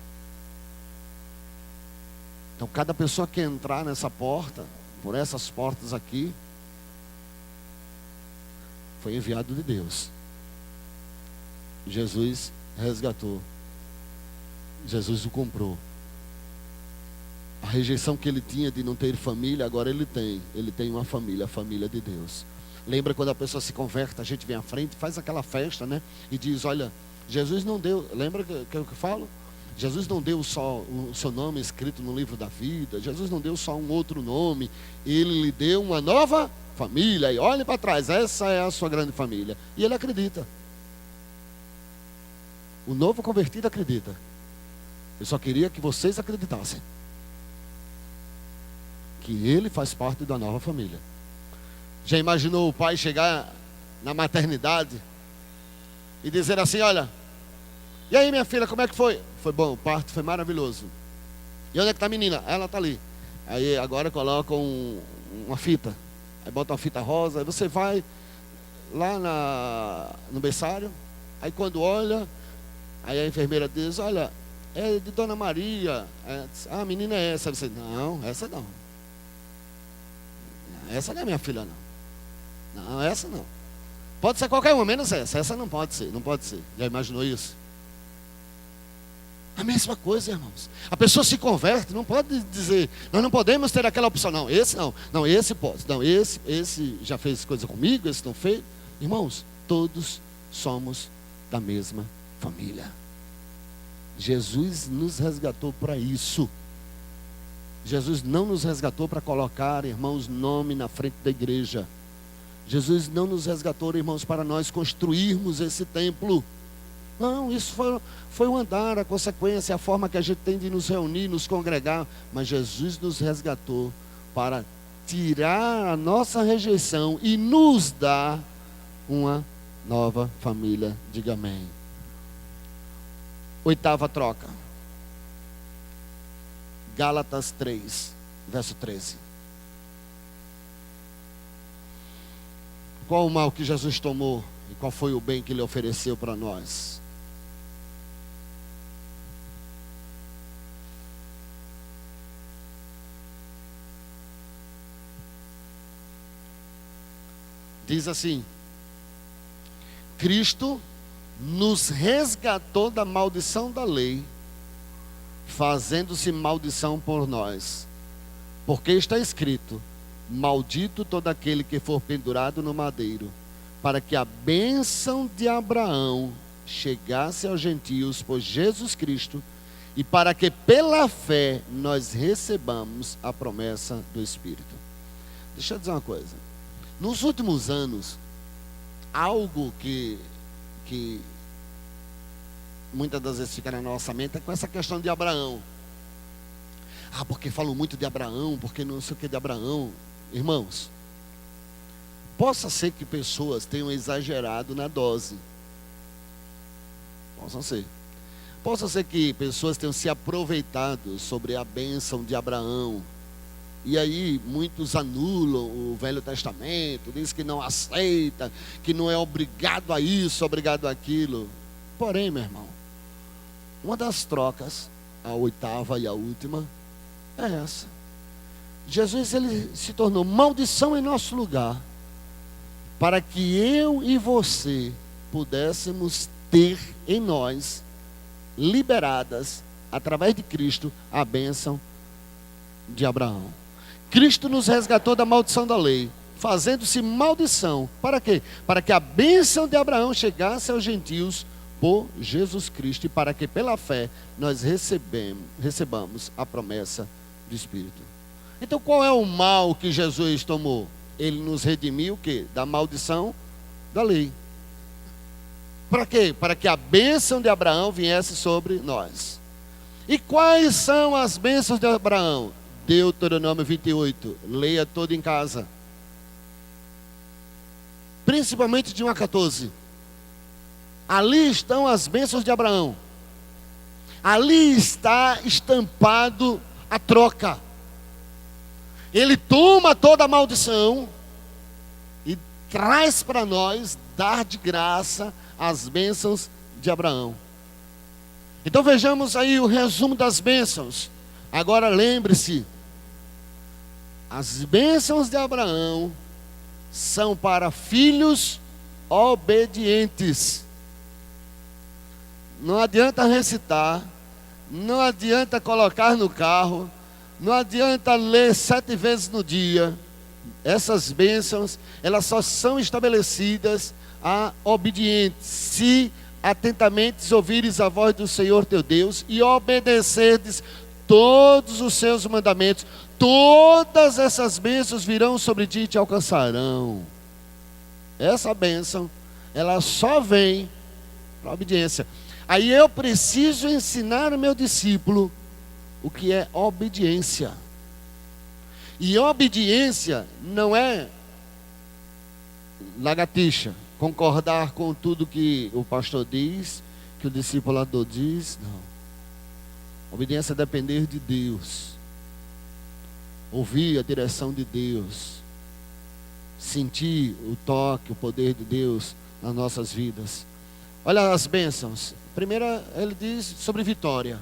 Então cada pessoa que entrar nessa porta, por essas portas aqui, foi enviado de Deus. Jesus resgatou. Jesus o comprou. A rejeição que ele tinha de não ter família, agora ele tem. Ele tem uma família, a família de Deus. Lembra quando a pessoa se converte, a gente vem à frente, faz aquela festa, né? E diz, olha, Jesus não deu, lembra que eu falo? Jesus não deu só o seu nome escrito no livro da vida. Jesus não deu só um outro nome. Ele lhe deu uma nova família. E olhe para trás, essa é a sua grande família. E ele acredita. O novo convertido acredita. Eu só queria que vocês acreditassem que ele faz parte da nova família. Já imaginou o pai chegar na maternidade e dizer assim, olha, e aí minha filha, como é que foi? Foi bom, o parto foi maravilhoso. E onde é que está a menina? Ela está ali. Aí agora coloca uma fita. Aí bota uma fita rosa, aí você vai lá no berçário. Aí quando olha, aí a enfermeira diz, olha, é de Dona Maria. A menina é essa. Você, não, essa não. Essa não é minha filha, não. Não, essa não. Pode ser qualquer uma, menos essa. Essa não pode ser, não pode ser. Já imaginou isso? A mesma coisa, irmãos. A pessoa se converte, não pode dizer, nós não podemos ter aquela opção. Não, esse não. Não, esse pode. Não, esse já fez coisa comigo, esse não fez. Irmãos, todos somos da mesma família. Jesus nos resgatou para isso. Jesus não nos resgatou para colocar, irmãos, nome na frente da igreja. Jesus não nos resgatou, irmãos, para nós construirmos esse templo. Não, isso foi o andar, a consequência, a forma que a gente tem de nos reunir, nos congregar. Mas Jesus nos resgatou para tirar a nossa rejeição e nos dar uma nova família. Diga amém. 8ª troca. Gálatas 3, verso 13. Qual o mal que Jesus tomou e qual foi o bem que ele ofereceu para nós? Diz assim: Cristo nos resgatou da maldição da lei, fazendo-se maldição por nós, porque está escrito: maldito todo aquele que for pendurado no madeiro, para que a bênção de Abraão chegasse aos gentios por Jesus Cristo, e para que pela fé nós recebamos a promessa do Espírito. Deixa eu dizer uma coisa. Nos últimos anos, algo que muitas das vezes fica na nossa mente é com essa questão de Abraão. Porque falam muito de Abraão, porque não sei o que de Abraão. Irmãos, possa ser que pessoas tenham exagerado na dose. Possa ser que pessoas tenham se aproveitado sobre a bênção de Abraão. E aí muitos anulam o Velho Testamento, diz que não aceita, que não é obrigado a isso, obrigado àquilo. Porém, meu irmão, uma das trocas, a 8ª e a última, é essa. Jesus, ele se tornou maldição em nosso lugar, para que eu e você pudéssemos ter em nós, liberadas, através de Cristo, a bênção de Abraão. Cristo nos resgatou da maldição da lei, fazendo-se maldição. Para quê? Para que a bênção de Abraão chegasse aos gentios por Jesus Cristo, e para que pela fé nós recebamos a promessa do Espírito. Então qual é o mal que Jesus tomou? Ele nos redimiu o quê? Da maldição da lei. Para quê? Para que a bênção de Abraão viesse sobre nós. E quais são as bênçãos de Abraão? Deuteronômio 28, leia todo em casa. principalmente de 1 a 14. Ali estão as bênçãos de Abraão. Ali está estampado a troca. Ele toma toda a maldição e traz para nós, dar de graça, as bênçãos de Abraão. Então vejamos aí o resumo das bênçãos. Agora lembre-se, as bênçãos de Abraão são para filhos obedientes. Não adianta recitar, não adianta colocar no carro, não adianta ler 7 vezes no dia. Essas bênçãos, elas só são estabelecidas a obedientes, se atentamente ouvires a voz do Senhor teu Deus e obedecerdes todos os seus mandamentos. Todas essas bênçãos virão sobre ti e te alcançarão. Essa bênção, ela só vem para a obediência. Aí eu preciso ensinar o meu discípulo o que é obediência. E obediência não é lagartixa, concordar com tudo que o pastor diz, que o discipulador diz. Não. Obediência é depender de Deus, ouvir a direção de Deus, sentir o toque, o poder de Deus nas nossas vidas. Olha as bênçãos. Primeira, ele diz sobre vitória.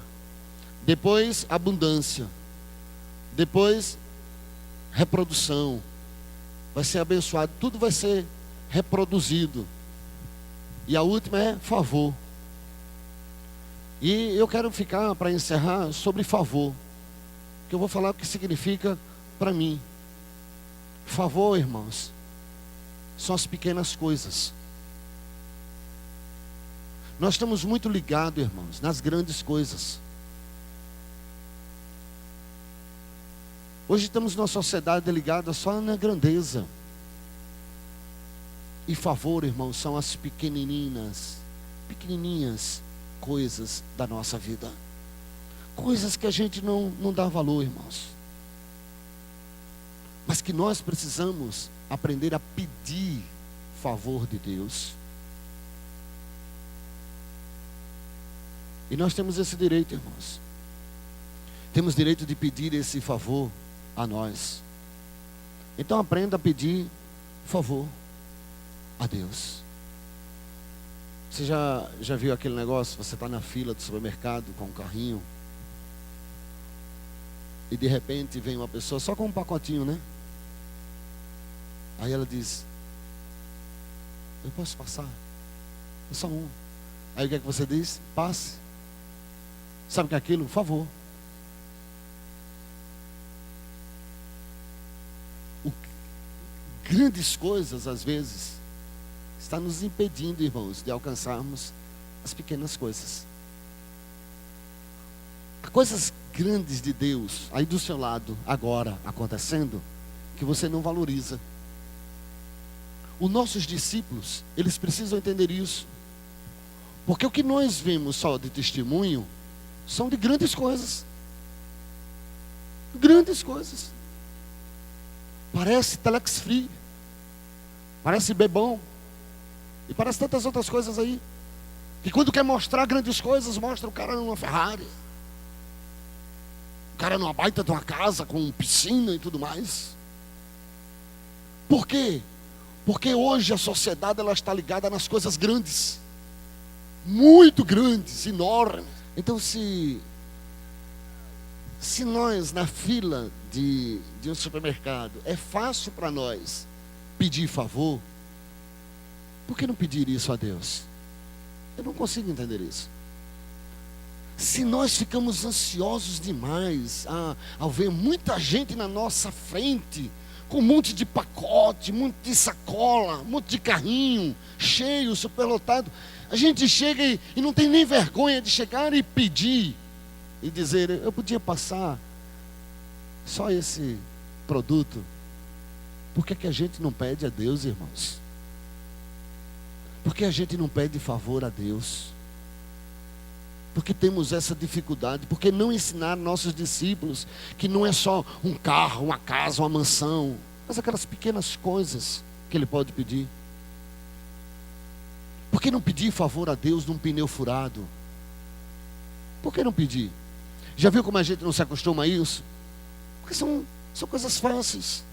Depois, abundância. Depois, reprodução. Vai ser abençoado. Tudo vai ser reproduzido. E a última é favor. E eu quero ficar, para encerrar, sobre favor. Que eu vou falar o que significa para mim. Favor, irmãos, são as pequenas coisas. Nós estamos muito ligados, irmãos, nas grandes coisas. Hoje estamos numa sociedade ligada só na grandeza. E favor, irmãos, são as pequenininhas coisas da nossa vida. Coisas que a gente não dá valor, irmãos. Mas que nós precisamos aprender a pedir favor de Deus. E nós temos esse direito, irmãos. Temos direito de pedir esse favor a nós. Então aprenda a pedir favor a Deus. Você já viu aquele negócio? Você está na fila do supermercado com um carrinho e de repente vem uma pessoa só com um pacotinho, né? Aí ela diz: eu posso passar? É só um. Aí o que é que você diz? Passe. Sabe o que é aquilo? Favor. Grandes coisas, às vezes, está nos impedindo, irmãos, de alcançarmos as pequenas coisas. Há coisas grandes de Deus aí do seu lado, agora, acontecendo, que você não valoriza. Os nossos discípulos, eles precisam entender isso. Porque o que nós vemos só de testemunho são de grandes coisas. Grandes coisas. Parece telex free, parece bebão, e parece tantas outras coisas aí, que quando quer mostrar grandes coisas, mostra o cara numa Ferrari, o cara numa baita de uma casa, com piscina e tudo mais. Por quê? Porque hoje a sociedade, ela está ligada nas coisas grandes, muito grandes, enormes. Então se nós na fila de um supermercado é fácil para nós pedir favor, por que não pedir isso a Deus? Eu não consigo entender isso. Se nós ficamos ansiosos demais ao ver muita gente na nossa frente, com um monte de pacote, um monte de sacola, um monte de carrinho cheio, superlotado, a gente chega e não tem nem vergonha de chegar e pedir e dizer: eu podia passar só esse produto. Por que a gente não pede a Deus, irmãos? Por que a gente não pede favor a Deus? Porque temos essa dificuldade. Por que não ensinar nossos discípulos que não é só um carro, uma casa, uma mansão, mas aquelas pequenas coisas que ele pode pedir? Por que não pedir favor a Deus num pneu furado? Por que não pedir? Já viu como a gente não se acostuma a isso? Porque são coisas fáceis.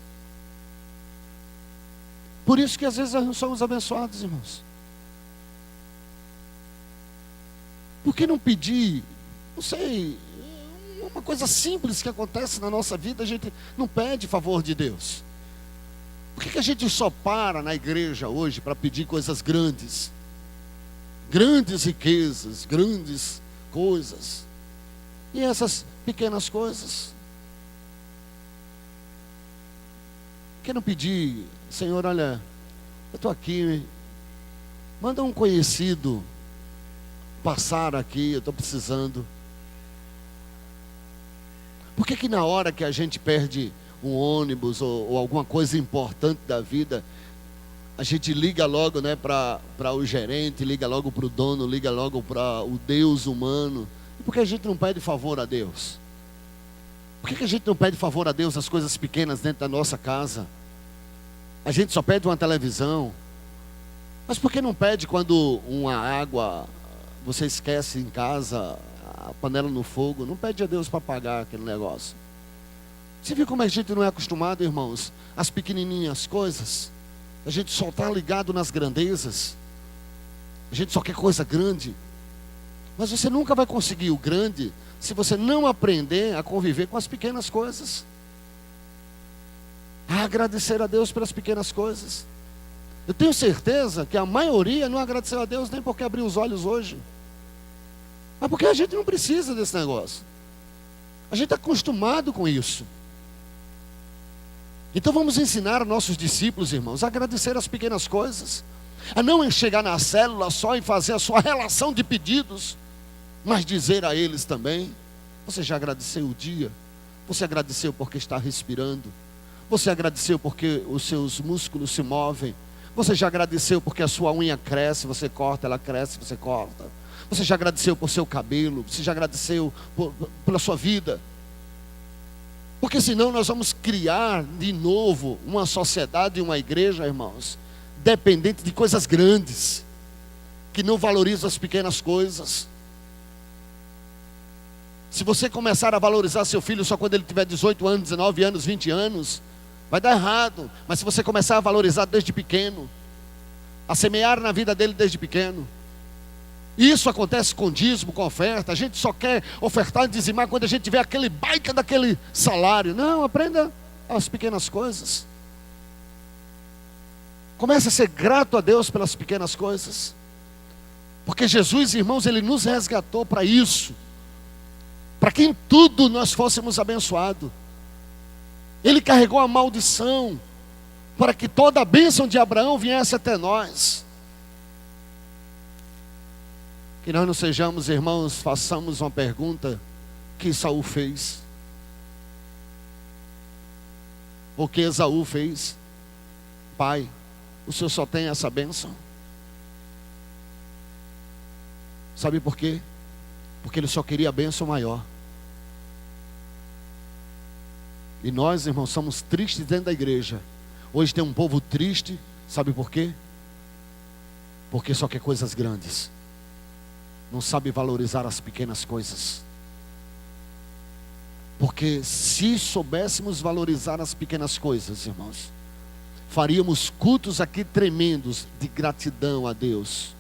Por isso que às vezes nós não somos abençoados, irmãos. Por que não pedir? Não sei, uma coisa simples que acontece na nossa vida, a gente não pede favor de Deus. Por que a gente só para na igreja hoje para pedir coisas grandes? Grandes riquezas, grandes coisas. E essas pequenas coisas? Por que não pedir, Senhor, olha, eu estou aqui, manda um conhecido passar aqui, eu estou precisando. Por que na hora que a gente perde um ônibus ou alguma coisa importante da vida, a gente liga logo, né, para o gerente, liga logo para o dono, liga logo para o Deus humano? E por que a gente não pede favor a Deus? Por que a gente não pede favor a Deus nas coisas pequenas dentro da nossa casa? A gente só pede uma televisão. Mas por que não pede quando uma água você esquece em casa, a panela no fogo? Não pede a Deus para pagar aquele negócio. Você viu como a gente não é acostumado, irmãos, às pequenininhas coisas? A gente só está ligado nas grandezas. A gente só quer coisa grande. Mas você nunca vai conseguir o grande se você não aprender a conviver com as pequenas coisas, a agradecer a Deus pelas pequenas coisas. Eu tenho certeza que a maioria não agradeceu a Deus nem porque abriu os olhos hoje, mas porque a gente não precisa desse negócio. A gente está acostumado com isso. Então vamos ensinar aos nossos discípulos, irmãos, a agradecer as pequenas coisas, a não chegar na célula só e fazer a sua relação de pedidos, mas dizer a eles também: você já agradeceu o dia? Você agradeceu porque está respirando? Você agradeceu porque os seus músculos se movem? Você já agradeceu porque a sua unha cresce, você corta, ela cresce, você corta? Você já agradeceu por seu cabelo? Você já agradeceu pela sua vida? Porque senão nós vamos criar de novo uma sociedade e uma igreja, irmãos, dependente de coisas grandes, que não valoriza as pequenas coisas. Se você começar a valorizar seu filho só quando ele tiver 18 anos, 19 anos, 20 anos, vai dar errado. Mas se você começar a valorizar desde pequeno, a semear na vida dele desde pequeno, isso acontece com dízimo, com oferta. A gente só quer ofertar e dizimar quando a gente tiver aquele baita daquele salário. Não, aprenda as pequenas coisas. Comece a ser grato a Deus pelas pequenas coisas. Porque Jesus, irmãos, Ele nos resgatou para isso, para que em tudo nós fôssemos abençoados. Ele carregou a maldição para que toda a bênção de Abraão viesse até nós. Que nós não sejamos, irmãos, façamos uma pergunta que Esaú fez. O que Esaú fez? Pai, o Senhor só tem essa bênção? Sabe por quê? Porque ele só queria a bênção maior. E nós, irmãos, somos tristes dentro da igreja. Hoje tem um povo triste, sabe por quê? Porque só quer coisas grandes, não sabe valorizar as pequenas coisas. Porque se soubéssemos valorizar as pequenas coisas, irmãos, faríamos cultos aqui tremendos de gratidão a Deus.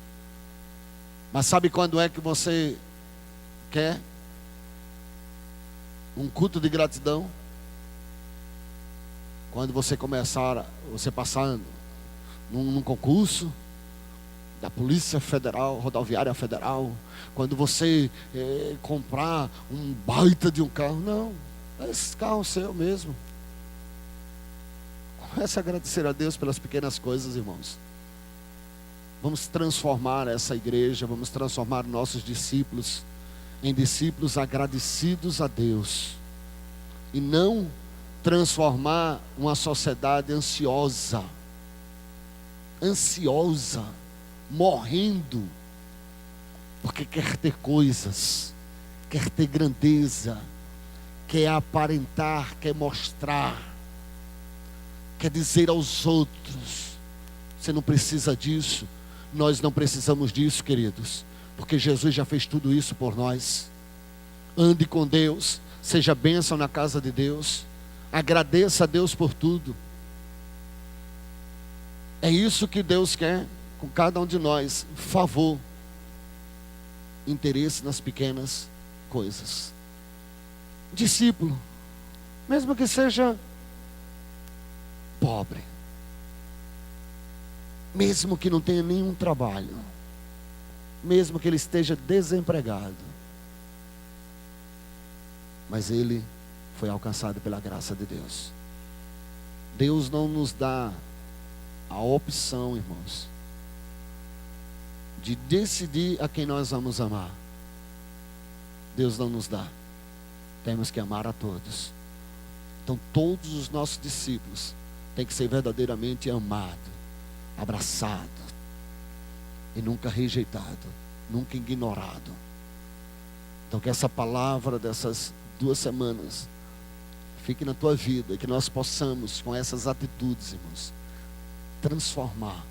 Mas sabe quando é que você quer um culto de gratidão? Quando você passar num concurso da Polícia Federal, Rodoviária Federal, quando você comprar um baita de um carro. Não, esse carro é seu mesmo. Comece a agradecer a Deus pelas pequenas coisas, irmãos. Vamos transformar essa igreja, vamos transformar nossos discípulos em discípulos agradecidos a Deus, e não transformar uma sociedade ansiosa, morrendo, porque quer ter coisas, quer ter grandeza, quer aparentar, quer mostrar, quer dizer aos outros: você não precisa disso, Nós não precisamos disso, queridos, porque Jesus já fez tudo isso por nós. Ande com Deus, seja bênção na casa de Deus, agradeça a Deus por tudo. É isso que Deus quer com cada um de nós: favor, interesse nas pequenas coisas. Discípulo, mesmo que seja pobre, mesmo que não tenha nenhum trabalho, mesmo que ele esteja desempregado, mas ele foi alcançado pela graça de Deus. Deus não nos dá a opção, irmãos, de decidir a quem nós vamos amar. Deus não nos dá. Temos que amar a todos. Então todos os nossos discípulos têm que ser verdadeiramente amados, abraçados, e nunca rejeitado, nunca ignorado. Então que essa palavra dessas 2 semanas fique na tua vida, que nós possamos, com essas atitudes, irmãos, transformar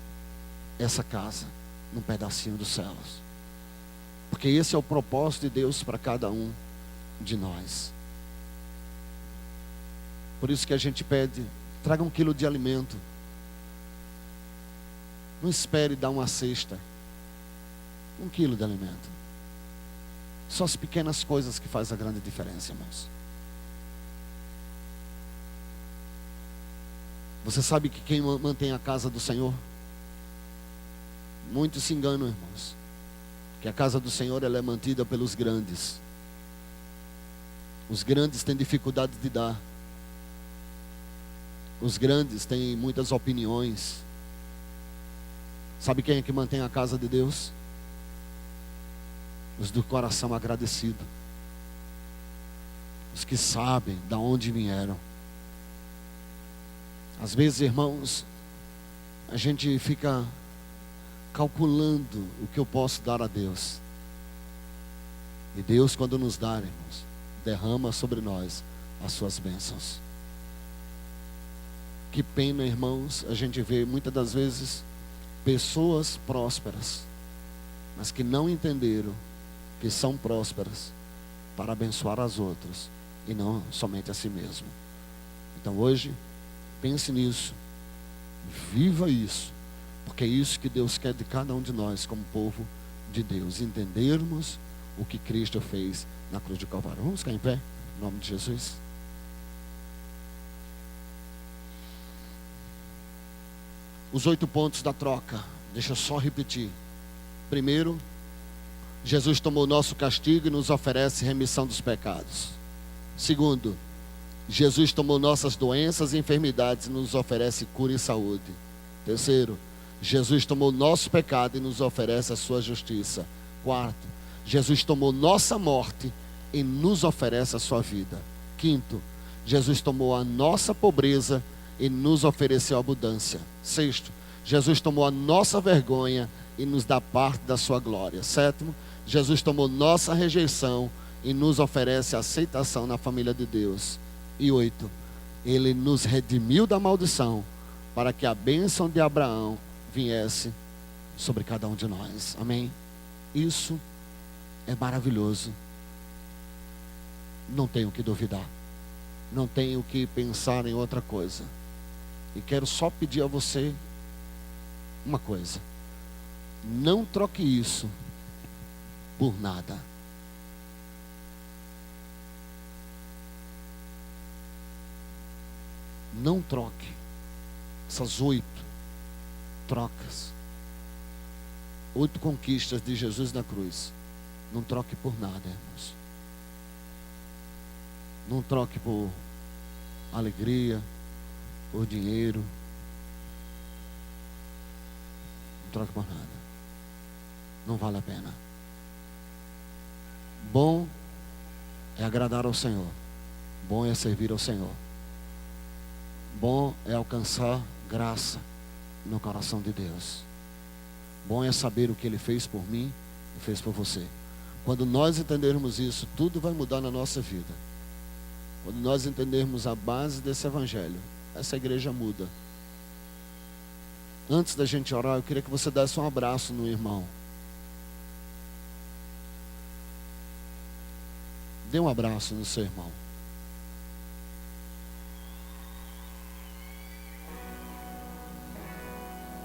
essa casa num pedacinho dos céus, porque esse é o propósito de Deus para cada um de nós. Por isso que a gente pede: traga 1 quilo de alimento. Não espere dar uma cesta. 1 quilo de alimento. São as pequenas coisas que fazem a grande diferença, irmãos. Você sabe que quem mantém a casa do Senhor? Muitos se enganam, irmãos, que a casa do Senhor ela é mantida pelos grandes. Os grandes têm dificuldade de dar. Os grandes têm muitas opiniões. Sabe quem é que mantém a casa de Deus? Os do coração agradecido. Os que sabem de onde vieram. Às vezes, irmãos, a gente fica calculando o que eu posso dar a Deus. E Deus, quando nos dá, irmãos, derrama sobre nós as suas bênçãos. Que pena, irmãos, a gente vê muitas das vezes pessoas prósperas, mas que não entenderam que são prósperas para abençoar as outras e não somente a si mesmo. Então hoje, pense nisso, viva isso, porque é isso que Deus quer de cada um de nós como povo de Deus, entendermos o que Cristo fez na cruz do Calvário. Vamos ficar em pé, em nome de Jesus. Os 8 pontos da troca, deixa eu só repetir. Primeiro, Jesus tomou nosso castigo e nos oferece remissão dos pecados. Segundo, Jesus tomou nossas doenças e enfermidades e nos oferece cura e saúde. Terceiro, Jesus tomou nosso pecado e nos oferece a sua justiça. Quarto, Jesus tomou nossa morte e nos oferece a sua vida. Quinto, Jesus tomou a nossa pobreza e nos ofereceu abundância. Sexto, Jesus tomou a nossa vergonha e nos dá parte da sua glória. Sétimo, Jesus tomou nossa rejeição e nos oferece aceitação na família de Deus. E 8, Ele nos redimiu da maldição para que a bênção de Abraão viesse sobre cada um de nós. Amém? Isso é maravilhoso. Não tenho que duvidar. Não tenho que pensar em outra coisa. E quero só pedir a você uma coisa: não troque isso por nada. Não troque essas 8 trocas, 8 conquistas de Jesus na cruz. Não troque por nada, irmãos. Não troque por alegria, por dinheiro. Não troque por nada. Não vale a pena. Bom é agradar ao Senhor. Bom é servir ao Senhor. Bom é alcançar graça no coração de Deus. Bom é saber o que Ele fez por mim e fez por você. Quando nós entendermos isso, tudo vai mudar na nossa vida. Quando nós entendermos a base desse evangelho, essa igreja muda. Antes da gente orar, eu queria que você desse um abraço no irmão. Dê um abraço no seu irmão.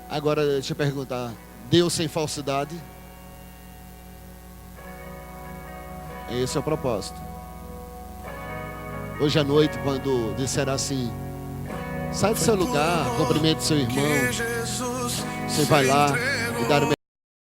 Agora, deixa eu perguntar. Deus sem falsidade? Esse é o propósito. Hoje à noite, quando disser assim, sai do seu lugar, cumprimente seu irmão, você vai lá e dar o